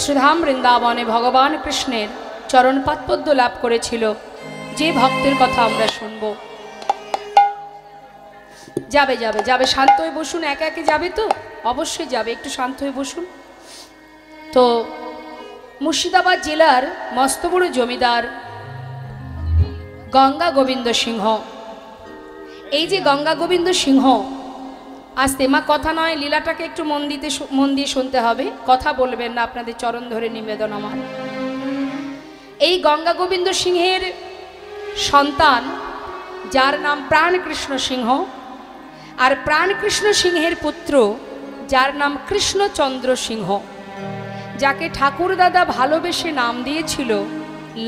শ্রীধাম বৃন্দাবনে ভগবান কৃষ্ণের চরণ পাদপদ্ম লাভ করেছিল যে ভক্তের কথা আমরা শুনবো। যাবে যাবে যাবে, শান্ত হয়ে বসুন। একে একে যাবে তো? অবশ্যই যাবে, একটু শান্ত হয়ে বসুন। তো মুর্শিদাবাদ জেলার মস্ত বড় জমিদার গঙ্গা গোবিন্দ সিংহ। এই যে গঙ্গা গোবিন্দ সিংহ, আস্তে মা কথা নয়, লীলাটাকে একটু মন দিয়ে শুনতে হবে, কথা বলবেন না, আপনাদের চরণ ধরে নিবেদন আমার। এই গঙ্গা গোবিন্দ সিংহের সন্তান যার নাম প্রাণকৃষ্ণ সিংহ, আর প্রাণকৃষ্ণ সিংহের পুত্র যার নাম কৃষ্ণচন্দ্র সিংহ, যাকে ঠাকুর দাদা ভালোবেসে নাম দিয়েছিল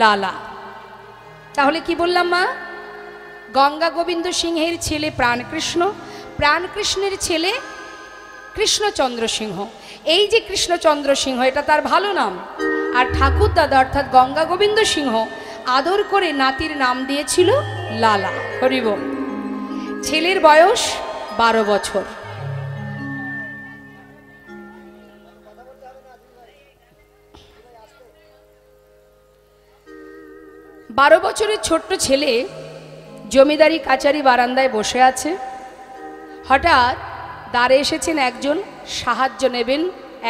লালা। তাহলে কি বললাম মা? গঙ্গা গোবিন্দ সিংহের ছেলে প্রাণকৃষ্ণ, প্রাণকৃষ্ণের ছেলে কৃষ্ণচন্দ্র সিংহ। এই যে কৃষ্ণচন্দ্র সিংহ এটা তার ভালো নাম, আর ঠাকুর দাদা অর্থাৎ গঙ্গা গোবিন্দ সিংহ আদর করে নাতির নাম দিয়েছিল লালা। হরিবল। ছেলের বয়স 12 বছর। বারো বছরের ছোট্ট ছেলে জমিদারি কাচারি বারান্দায় বসে আছে। হঠাৎ দ্বারে এসেছেন একজন, সাহায্য নেবেন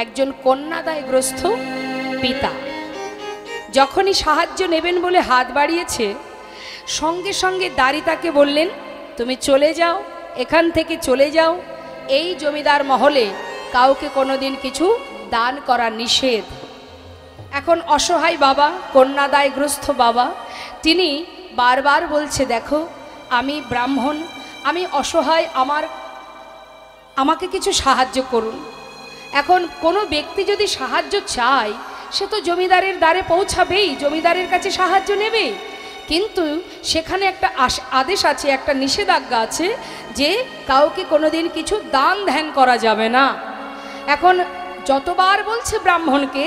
একজন কন্যাদায়গ্রস্ত পিতা। যখনই সাহায্য নেবেন বলে হাত বাড়িয়েছে, সঙ্গে সঙ্গে দাঁড়ি তাকে বললেন, তুমি চলে যাও, এখান থেকে চলে যাও। এই জমিদার মহলে কাউকে কোনোদিন কিছু দান করা নিষেধ। এখন অসহায় বাবা, কন্যাদায়গ্রস্ত বাবা, তিনি বারবার বলছে, দেখো আমি ব্রাহ্মণ, আমি অসহায়, আমাকে কিছু সাহায্য করুন। এখন কোনো ব্যক্তি যদি সাহায্য চায় সে তো জমিদারের দ্বারে পৌঁছাবেই, জমিদারের কাছে সাহায্য নেবে, কিন্তু সেখানে একটা আদেশ আছে, একটা নিষেধাজ্ঞা আছে যে কাউকে কোনোদিন কিছু দান ধ্যান করা যাবে না। এখন যতবার বলছে ব্রাহ্মণকে,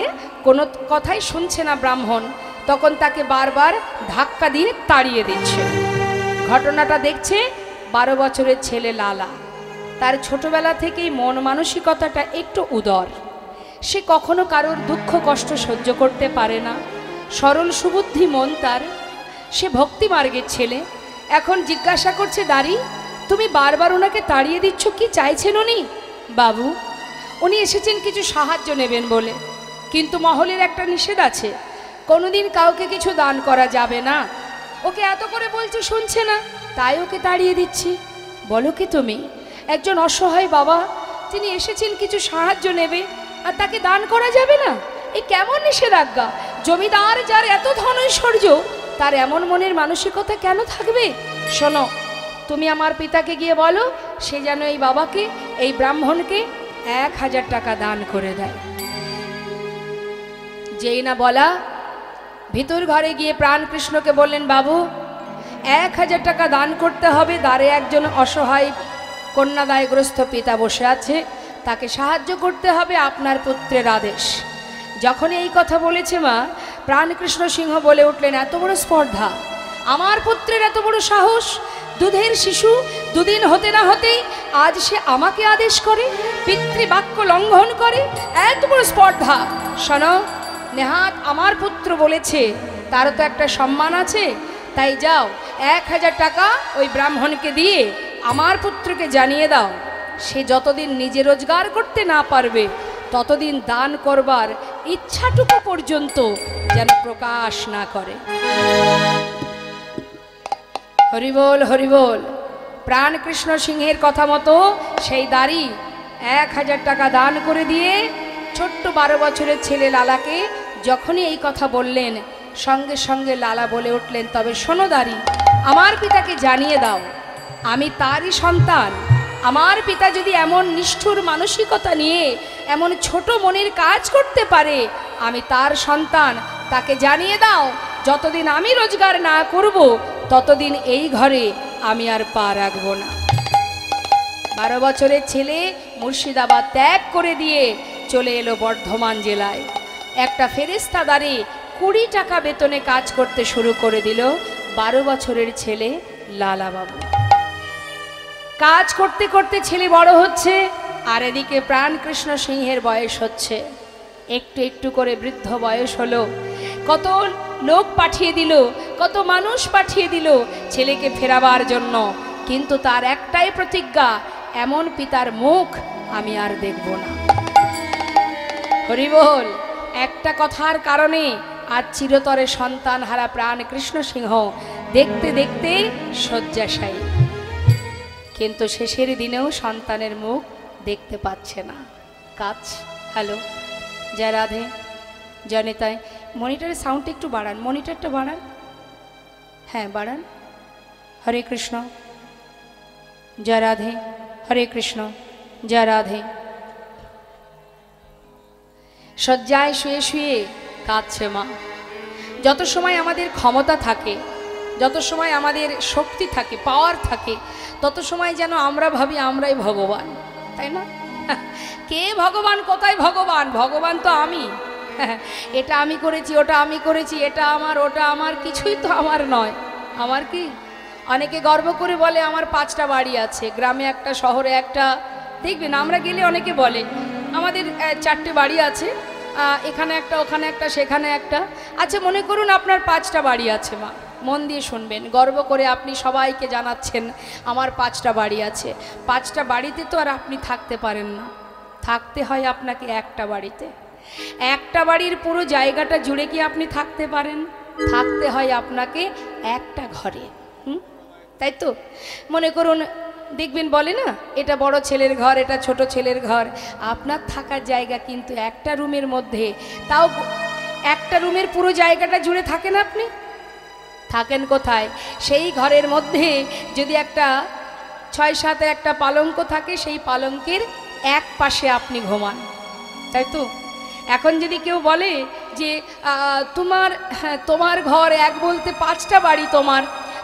কোনো কথাই শুনছে না ব্রাহ্মণ, তখন তাকে বারবার ধাক্কা দিয়ে তাড়িয়ে দিচ্ছে। ঘটনাটা দেখছে 12 বছরের ছেলে লালা। তার ছোটবেলা থেকেই মন মানসিকতাটা একটু উদার, সে কখনো কারোর দুঃখ কষ্ট সহ্য করতে পারে না, সরল সুবুদ্ধি মন তার, সে ভক্তি মার্গের ছেলে। এখন জিজ্ঞাসা করছে, দাঁড়ি তুমি বারবার ওনাকে তাড়িয়ে দিচ্ছ, কি চাইছেন উনি? বাবু, উনি এসেছেন কিছু সাহায্য নেবেন বলে, কিন্তু মহলের একটা নিষেধ আছে, কোনোদিন কাউকে কিছু দান করা যাবে না। ওকে এত করে বলছে, শুনছে না, তাই ওকে তাড়িয়ে দিচ্ছি। বলো কি তুমি? একজন অসহায় বাবা, তিনি এসেছেন কিছু সাহায্য নেবে, আর তাকে দান করা যাবে না? এই কেমন নিষেধাজ্ঞা? জমিদার যার এত ধন ঐশ্বর্য, তার এমন মনের মানসিকতা কেন থাকবে? শোনো, তুমি আমার পিতাকে গিয়ে বলো সে যেন এই বাবাকে, এই ব্রাহ্মণকে 1000 টাকা দান করে দেয়। যেই না বলা, ভিতর ঘরে গিয়ে প্রাণকৃষ্ণকে বললেন, বাবু 1000 টাকা দান করতে হবে, দ্বারে একজন অসহায় কন্যাদায়গ্রস্ত পিতা বসে আছে, তাকে সাহায্য করতে হবে, আপনার পুত্রের আদেশ। যখন এই কথা বলেছে মা, প্রাণকৃষ্ণ সিংহ বলে উঠলেন, এত বড় স্পর্ধা, আমার পুত্রের এত বড় সাহস, দুধের শিশু, দুদিন হতে না হতেই আজ সে আমাকে আদেশ করে, পিতৃবাক্য লঙ্ঘন করে, এত বড় স্পর্ধা। শোনো, নেহাত আমার পুত্র বলেছে, তারও তো একটা সম্মান আছে, তাই যাও 1000 টাকা ওই ব্রাহ্মণকে দিয়ে আমার পুত্রকে জানিয়ে দাও, সে যতদিন নিজে রোজগার করতে না পারবে ততদিন দান করবার ইচ্ছাটুকু পর্যন্ত যেন প্রকাশ না করে। হরিবোল হরিবোল। প্রাণকৃষ্ণ সিংহের কথা মতো সেই দাঁড়ি 1000 টাকা দান করে দিয়ে ছোট্ট 12 বছরের ছেলে লালাকে যখনই এই কথা বললেন, সঙ্গে সঙ্গে লালা বলে উঠলেন, তবে শোনো দাঁড়ি, আমার পিতাকে জানিয়ে দাও আমি তারই সন্তান। আমার পিতা যদি এমন নিষ্ঠুর মানসিকতা নিয়ে এমন ছোট মনের কাজ করতে পারে, আমি তার সন্তান, তাকে জানিয়ে দাও যতদিন আমি রোজগার না করব ততদিন এই ঘরে আমি আর পা রাখব না। 12 বছরের ছেলে মুর্শিদাবাদ ত্যাগ করে দিয়ে চলে এলো বর্ধমান জেলায়। একটা ফেরেস্তা দ্বারে 20 টাকা বেতনে কাজ করতে শুরু করে দিল 12 বছরের ছেলে লালা বাবু। কাজ করতে করতে ছেলে বড় হচ্ছে, আর এদিকে প্রাণকৃষ্ণ সিংহের বয়স হচ্ছে, একটু একটু করে বৃদ্ধ বয়স হলো। কত লোক পাঠিয়ে দিল, কত মানুষ পাঠিয়ে দিল ছেলেকে ফেরাবার জন্য, কিন্তু তার একটাই প্রতিজ্ঞা, এমন পিতার মুখ আমি আর দেখব না। হরিবোল। একটা কথার কারণে আজ চিরতরে সন্তান হারা প্রাণ কৃষ্ণ সিংহ দেখতে দেখতে শয্যাশায়ী, কিন্তু শেষের দিনেও সন্তানের মুখ দেখতে পাচ্ছে না, কাজ। হ্যালো, জয় রাধে, জয় নিতাই। মনিটরের সাউন্ডটা একটু বাড়ান, মনিটরটা বাড়ান, হ্যাঁ বাড়ান। হরে কৃষ্ণ, জয় রাধে, হরে কৃষ্ণ, জয় রাধে। শয্যায় শুয়ে শুয়ে কাঁদছে মা। যত সময় আমাদের ক্ষমতা থাকে, যত সময় আমাদের শক্তি থাকে, পাওয়ার থাকে, তত সময় যেন আমরা ভাবি আমরাই ভগবান, তাই না? কে ভগবান, কোথায় ভগবান? ভগবান তো আমি। এটা আমি করেছি, ওটা আমি করেছি, এটা আমার, ওটা আমার, কিছুই তো আমার নয়। আমার কি? অনেকে গর্ব করে বলে আমার 5টা বাড়ি আছে, গ্রামে একটা, শহরে একটা। দেখবেন আমরা গেলে অনেকে বলে আমাদের 4টে বাড়ি আছে, এখানে একটা, ওখানে একটা, সেখানে একটা। আচ্ছা, মনে করুন আপনার 5টা বাড়ি আছে মা, মন দিয়ে শুনবেন, গর্ব করে আপনি সবাইকে জানাচ্ছেন আমার 5টা বাড়ি আছে। 5টা বাড়িতে তো আর আপনি থাকতে পারেন না, থাকতে হয় আপনাকে একটা বাড়িতে। একটা বাড়ির পুরো জায়গাটা জুড়ে কি আপনি থাকতে পারেন? থাকতে হয় আপনাকে একটা ঘরে, তাই তো? মনে করুন, দেখবেন বলে না, এটা বড় ছেলের ঘর, এটা ছোট ছেলের ঘর। আপনার থাকার জায়গা কিন্তু একটা রুমের মধ্যে, তাও একটা রুমের পুরো জায়গাটা জুড়ে থাকেন আপনি। থাকেন কোথায়? সেই ঘরের মধ্যে যদি একটা 6-7 একটা পালঙ্ক থাকে, সেই পালঙ্কের এক পাশে আপনি ঘুমান, তাই তো? এখন যদি কেউ বলে যে তোমার ঘর এক বলতে 5টা বাড়ি তোমার,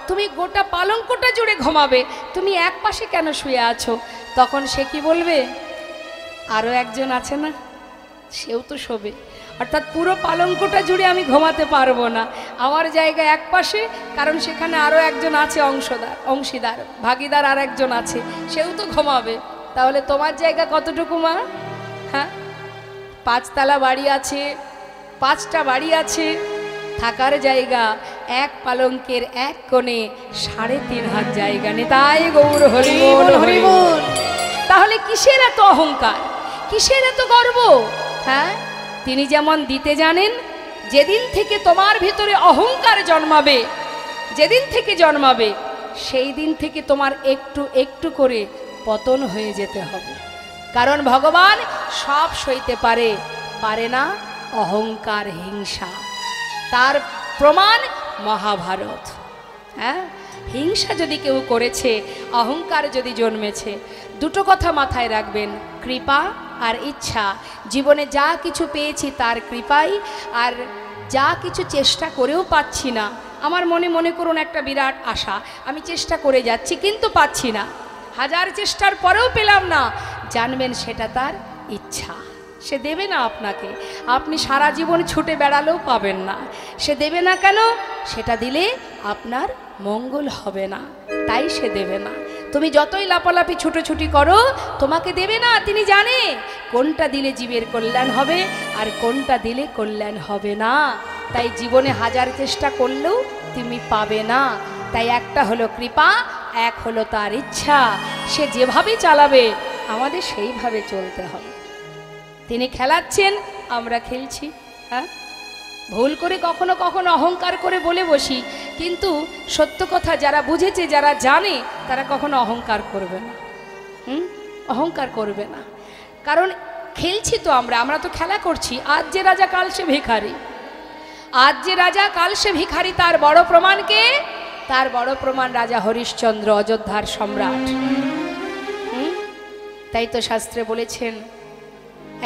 তুমি গোটা পালঙ্কটা জুড়ে ঘুমাবে, তুমি এক পাশে কেন শুয়ে আছো? তখন সে কি বলবে? আরও একজন আছে না, সেও তো শোবে। অর্থাৎ পুরো পালঙ্কটা জুড়ে আমি ঘুমাতে পারবো না, আমার জায়গা এক পাশে, কারণ সেখানে আরও একজন আছে, অংশীদার, ভাগিদার আর একজন আছে, সেও তো ঘুমাবে। তাহলে তোমার জায়গা কতটুকু মা? হ্যাঁ, 5তলা বাড়ি আছে, 5টা বাড়ি আছে, থাকার জায়গা এক পালঙ্কের এক কোণে 3.5 হাত জায়গা নেই। তাই গৌর হরি বল, হরি বল। তাহলে কিসের এত অহংকার, কিসের এত গর্ব? হ্যাঁ, তিনি যেমন দিতে জানেন, যেদিন থেকে তোমার ভিতরে অহংকার জন্মাবে, যেদিন থেকে জন্মাবে, সেই দিন থেকে তোমার একটু একটু করে পতন হয়ে যেতে হবে। কারণ ভগবান সব সইতে পারে, পারে না অহংকার, হিংসা। তার প্রমাণ মহাভারত। হ্যাঁ, হিংসা যদি কেউ করেছে, অহংকার যদি জন্মেছে, দুটো কথা মাথায় রাখবেন, কৃপা আর ইচ্ছা। জীবনে যা কিছু পেয়েছি তার কৃপাই, আর যা কিছু চেষ্টা করেও পাচ্ছি না, আমার মনে করুন একটা বিরাট আশা, আমি চেষ্টা করে যাচ্ছি কিন্তু পাচ্ছি না, 1000 চেষ্টার পরেও পেলাম না, জানবেন সেটা তার ইচ্ছা। সে দেবে না আপনাকে, আপনি সারা জীবন ছুটে বেড়ালেও পাবেন না। সে দেবে না কেন? সেটা দিলে আপনার মঙ্গল হবে না, তাই সে দেবে না। তুমি যতই লাপালাপি ছুটোছুটি করো, তোমাকে দেবে না। তিনি জানে কোনটা দিলে জীবের কল্যাণ হবে আর কোনটা দিলে কল্যাণ হবে না। তাই জীবনে 1000 চেষ্টা করলেও তুমি পাবে না। তাই একটা হলো কৃপা, এক হলো তার ইচ্ছা। সে যেভাবে চালাবে আমাদের সেইভাবে চলতে হবে। তিনি খেলাচ্ছেন, আমরা খেলছি। হ্যাঁ, ভুল করে কখনো কখনো অহংকার করে বলে বসি, কিন্তু সত্য কথা যারা বুঝেছে, যারা জানে, তারা কখনো অহংকার করবে না। অহংকার করবে না, কারণ খেলছি তো আমরা তো খেলা করছি। আজ যে রাজা কাল সে ভিখারি, আজ যে রাজা কাল সে ভিখারি। তার বড় প্রমাণ কে? তার বড় প্রমাণ রাজা হরিশ্চন্দ্র, অযোধ্যার সম্রাট। তাই তো শাস্ত্রে বলেছেন,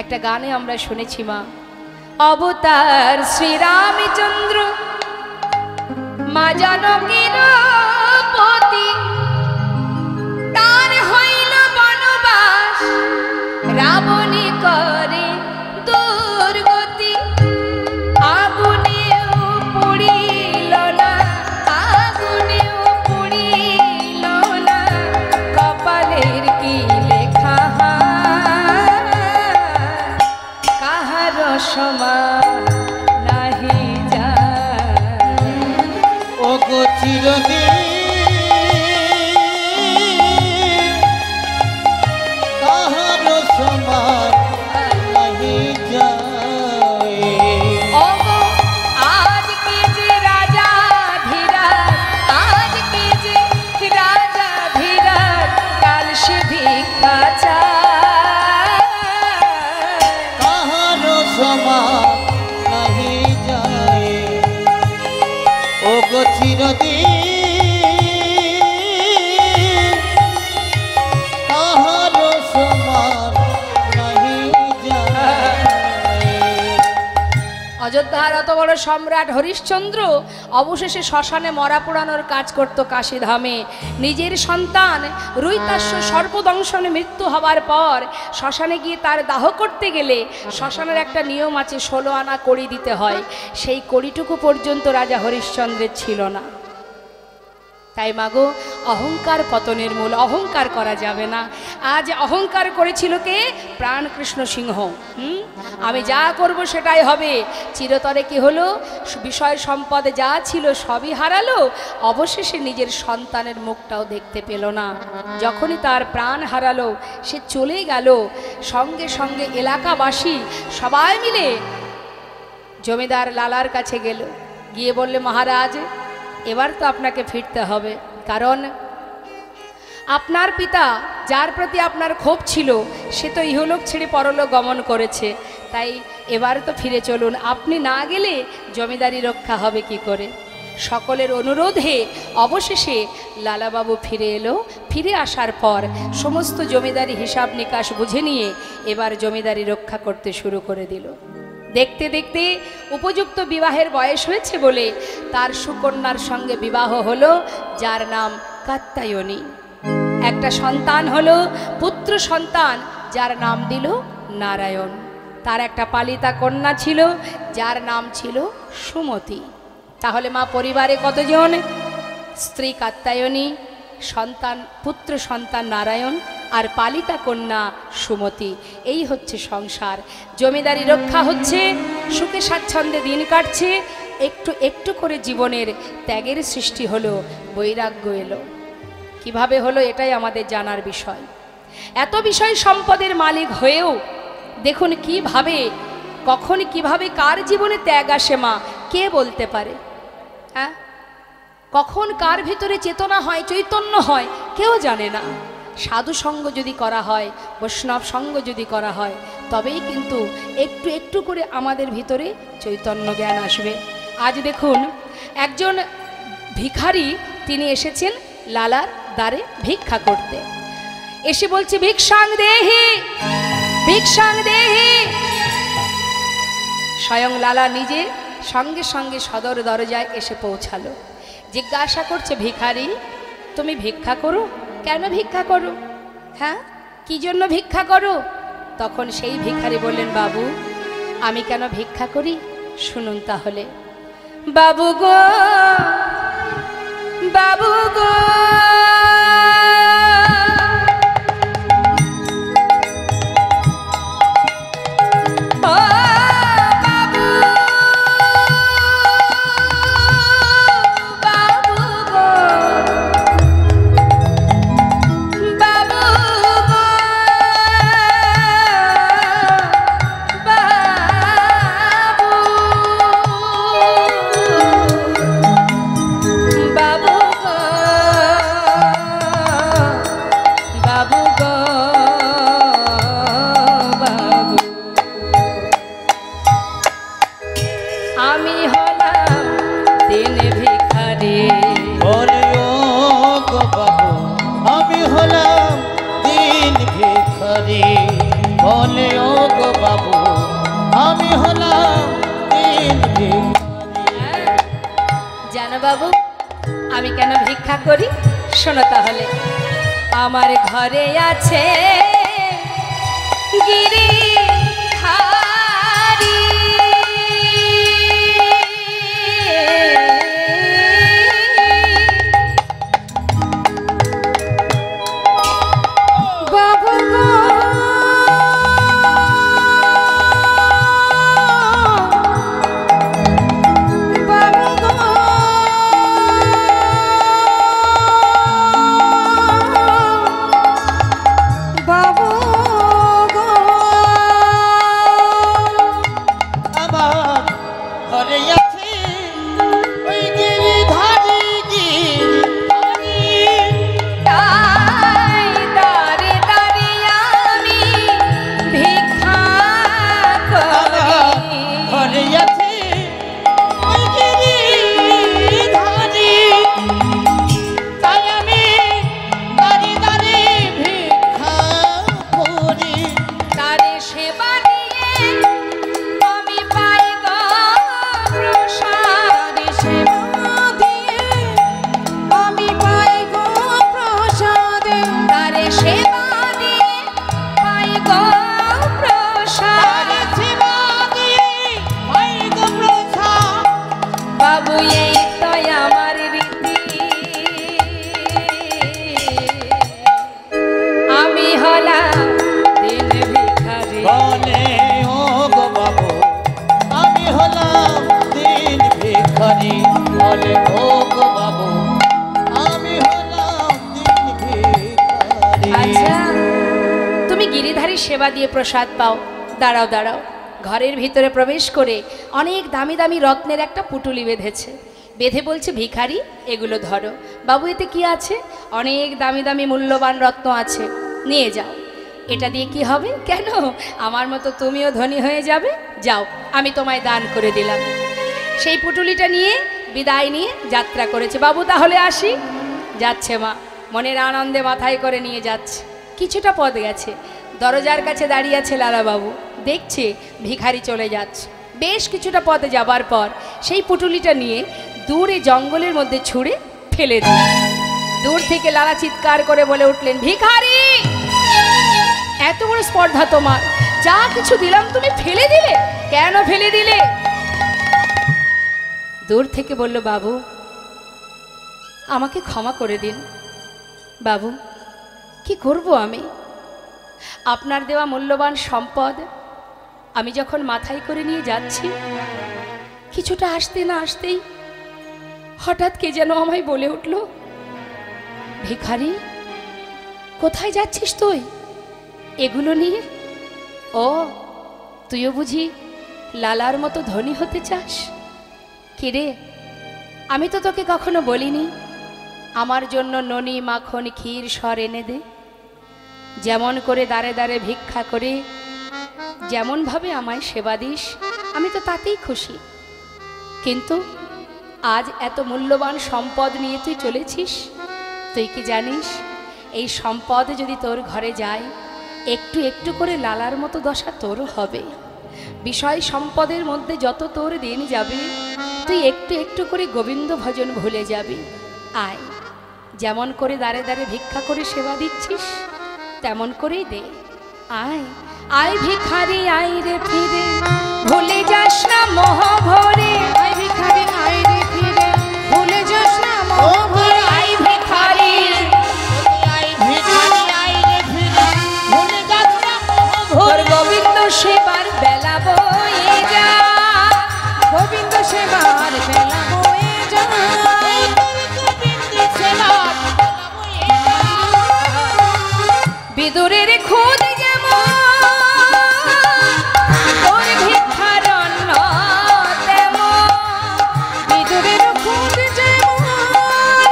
একটা গানে আমরা শুনেছি মা, অবতার শ্রীরামচন্দ্র মা জানকীর পতি, তার হইল বনবাস, রাবণী করে দুর্গতি। আগুনেও পুড়িল না, আগুনেও পুড়িল না, কপালের কি লেখা কাহার সমান নাহি যায়। ও গো চিরদিন কাহার সমান নাহি যায়। সমান নাহি যায় ও গো চিরদিন কাহারো সমান নাহি যায়। অযোধ্যার অত বড় সম্রাট হরিশ্চন্দ্র অবশেষে শ্মশানে মরা পোড়ানোর কাজ করত কাশীধামে। নিজের সন্তান রুইতাস্য সর্পদংশনে মৃত্যু হবার পর শ্মশানে গিয়ে তার দাহ করতে গেলে শ্মশানের একটা নিয়ম আছে, 16 আনা কড়ি দিতে হয়। সেই কড়িটুকু পর্যন্ত রাজা হরিশ্চন্দ্রের ছিল না। তাই মাগো, অহংকার পতনের মূল, অহংকার করা যাবে না। আজ অহংকার করেছিল কে? প্রাণকৃষ্ণ সিংহ। আমি যা করব সেটাই হবে। চিরতরে কি হলো? বিষয় সম্পদ যা ছিল সবই হারালো, অবশেষে নিজের সন্তানের মুখটাও দেখতে পেল না। যখনই তার প্রাণ হারালো, সে চলে গেল। সঙ্গে সঙ্গে এলাকাবাসী সবাই মিলে জমিদার লালার কাছে গেল, গিয়ে বললে, মহারাজ এবার তো আপনাকে ফিরতে হবে, কারণ আপনার পিতা যার প্রতি আপনার ক্ষোভ ছিল সে তো ইহলোক ছেড়ে পরলোক গমন করেছে, তাই এবার তো ফিরে চলুন। আপনি না গেলে জমিদারি রক্ষা হবে কি করে? সকলের অনুরোধে অবশেষে লালাবাবু ফিরে এলো। ফিরে আসার পর সমস্ত জমিদারি হিসাব নিকাশ বুঝে নিয়ে এবার জমিদারি রক্ষা করতে শুরু করে দিল। দেখতে দেখতে উপযুক্ত বিবাহের বয়স হয়েছে বলে তার সুকন্যার সঙ্গে বিবাহ হলো, যার নাম কাত্যায়নী। একটা সন্তান হলো, পুত্র সন্তান, যার নাম দিল নারায়ণ। তার একটা পালিতা কন্যা ছিল, যার নাম ছিল সুমতি। তাহলে মা, পরিবারে কতজন? স্ত্রী কাত্যায়নী, সন্তান, পুত্র সন্তান নারায়ণ, আর পালিতা কন্যা সুমতি। এই হচ্ছে সংসার। জমিদারি রক্ষা হচ্ছে, সুখে স্বাচ্ছন্দ্যে দিন কাটছে। একটু একটু করে জীবনের ত্যাগের সৃষ্টি হলো, বৈরাগ্য এলো। কিভাবে হলো এটাই আমাদের জানার বিষয়। এত বিষয় সম্পদের মালিক হয়েও দেখুন কিভাবে, কখন কিভাবে কার জীবনে ত্যাগ আসে মা, কে বলতে পারে? হ্যাঁ, কখন কার ভিতরে চেতনা হয়, চৈতন্য হয়, কেউ জানে না। সাধু সঙ্গ যদি করা হয়, বৈষ্ণব সঙ্গ যদি করা হয়, তবেই কিন্তু একটু একটু করে আমাদের ভিতরে চৈতন্য জ্ঞান আসবে। আজ দেখুন একজন ভিখারি, তিনি এসেছেন লালার দ্বারে ভিক্ষা করতে। এসে বলছে, ভিক্ষাং দেহি, ভিক্ষাং দেহি। স্বয়ং লালা নিজে সঙ্গে সঙ্গে সদর দরজায় এসে পৌঁছালো। জিজ্ঞাসা করছে, ভিখারি তুমি ভিক্ষা করো? কেন ভিক্ষা করো? হ্যাঁ, কি জন্য ভিক্ষা করো? তখন সেই ভিখারি বললেন, বাবু আমি কেন ভিক্ষা করি শুনুন তাহলে। বাবু গো, বাবু গো, বাবু আমি কেন ভিক্ষা করি শোনো তাহলে। আমার ঘরে আছে গিরি সেবা দিয়ে প্রসাদ পাও। দাঁড়াও দাঁড়াও। ঘরের ভিতরে প্রবেশ করে অনেক দামি দামি রত্নের একটা পুটুলি বেঁধেছে। বেঁধে বলছে, ভিখারি এগুলো ধরো। বাবু এতে কি আছে? অনেক দামি দামি মূল্যবান রত্ন আছে, নিয়ে যাও। এটা দিয়ে কি হবে? কেন, আমার মতো তুমিও ধনী হয়ে যাবে। যাও, আমি তোমায় দান করে দিলাম। সেই পুটুলিটা নিয়ে বিদায় নিয়ে যাত্রা করেছে। বাবু তাহলে আসি। যাচ্ছে মা, মনের আনন্দে মাথায় করে নিয়ে যাচ্ছে। কিছুটা পথ গেছে, দরজার কাছে দাঁড়িয়ে আছে লালাবাবু। দেখছে ভিখারি চলে যাচ্ছে। বেশ কিছুটা পথে যাবার পর সেই পুটুলিটা নিয়ে দূরে জঙ্গলের মধ্যে ছুঁড়ে ফেলে দিল। দূর থেকে লালা চিৎকার করে বলে উঠলেন, ভিখারি! এত বড় স্পর্ধা তোমার, যা কিছু দিলাম তুমি ফেলে দিলে, কেন ফেলে দিলে? দূর থেকে বলল, বাবু আমাকে ক্ষমা করে দিন। বাবু কি করব আমি? আপনার দেওয়া মূল্যবান সম্পদ আমি যখন মাথায় করে নিয়ে যাচ্ছি, কিছুটা আসতে না আসতেই হঠাৎ কে যেন আমায় বলে উঠল, ভিখারি কোথায় যাচ্ছিস তুই এগুলো নিয়ে? ও, তুইও বুঝি লালার মতো ধনী হতে চাস? কিরে, আমি তো তোকে কখনো বলিনি আমার জন্য ননি মাখন ক্ষীর সর এনে দে? যেমন করে দাঁড়ে দাঁড়ে ভিক্ষা করে যেমনভাবে আমায় সেবা দিস, আমি তো তাতেই খুশি। কিন্তু আজ এত মূল্যবান সম্পদ নিয়ে তুই চলেছিস। তুই কি জানিস, এই সম্পদ যদি তোর ঘরে যায়, একটু একটু করে লালার মতো দশা তোরও হবে। বিষয় সম্পদের মধ্যে যত তোর দিন যাবে, তুই একটু একটু করে গোবিন্দ ভজন ভুলে যাবি। আয়, যেমন করে দাঁড়ে দাঁড়ে ভিক্ষা করে সেবা দিচ্ছিস তেমন করেই দে। আয় আয় ভিখারি আয় রে ফিরে, ভুলে যাস না মোহ ভরে। আয় ভিখারি আয় রে ফিরে, ভুলে যাস না মোহ ভরে। আয় ভিখারি, আয় ভিখারি আয় রে ফিরে, ভুলে যাস না মোহ ভরে। তোর গোবিন্দ সেবার বেলা বয়ে যা, গোবিন্দ সেবার বেলা বয়ে যা। বিদুরের খোদ যেমন তোর ভিক্ষার অন্ন তেমন। বিদুরের খুদ যেমন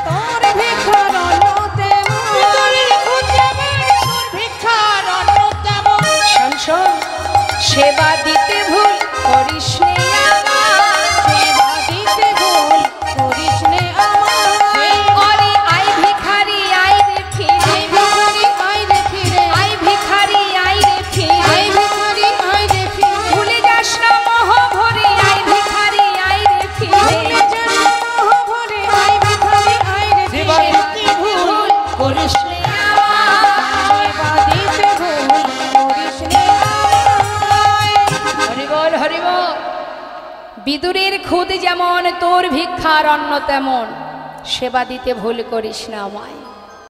তোর ভিক্ষার অন্ন তেমন। বিদুরের খুদ যেমন তোর ভিক্ষার অন্ন তেমন। শোন শোন, সেবা দিতে ভুল করিস নে আমার, সেবা দিতে ভুল করিস নে আমার। অরে আয় ভিখারি আয় রে ফিরে, আয় ভিখারি আয় রে ফিরে, আয় ভিখারি আয় রে ফিরে। আয় ভিখারি আয় রে ফিরে। ভুলে যাস না মোহ ভরে, আয় ভিখারি আয় রে ফিরে। ভুলে যাস না মোহ ভরে, আয় ভিখারি আয় রে ফিরে। সেবা দিতে ভুল করিস নে আমার। সেবা দিতে ভুল করিস নে আমার। হরি বল হরি বল। বিদুরের খুদ যেমন তোর ভিক্ষার অন্ন তেমন, সেবা দিতে ভুল করিস না আমায়।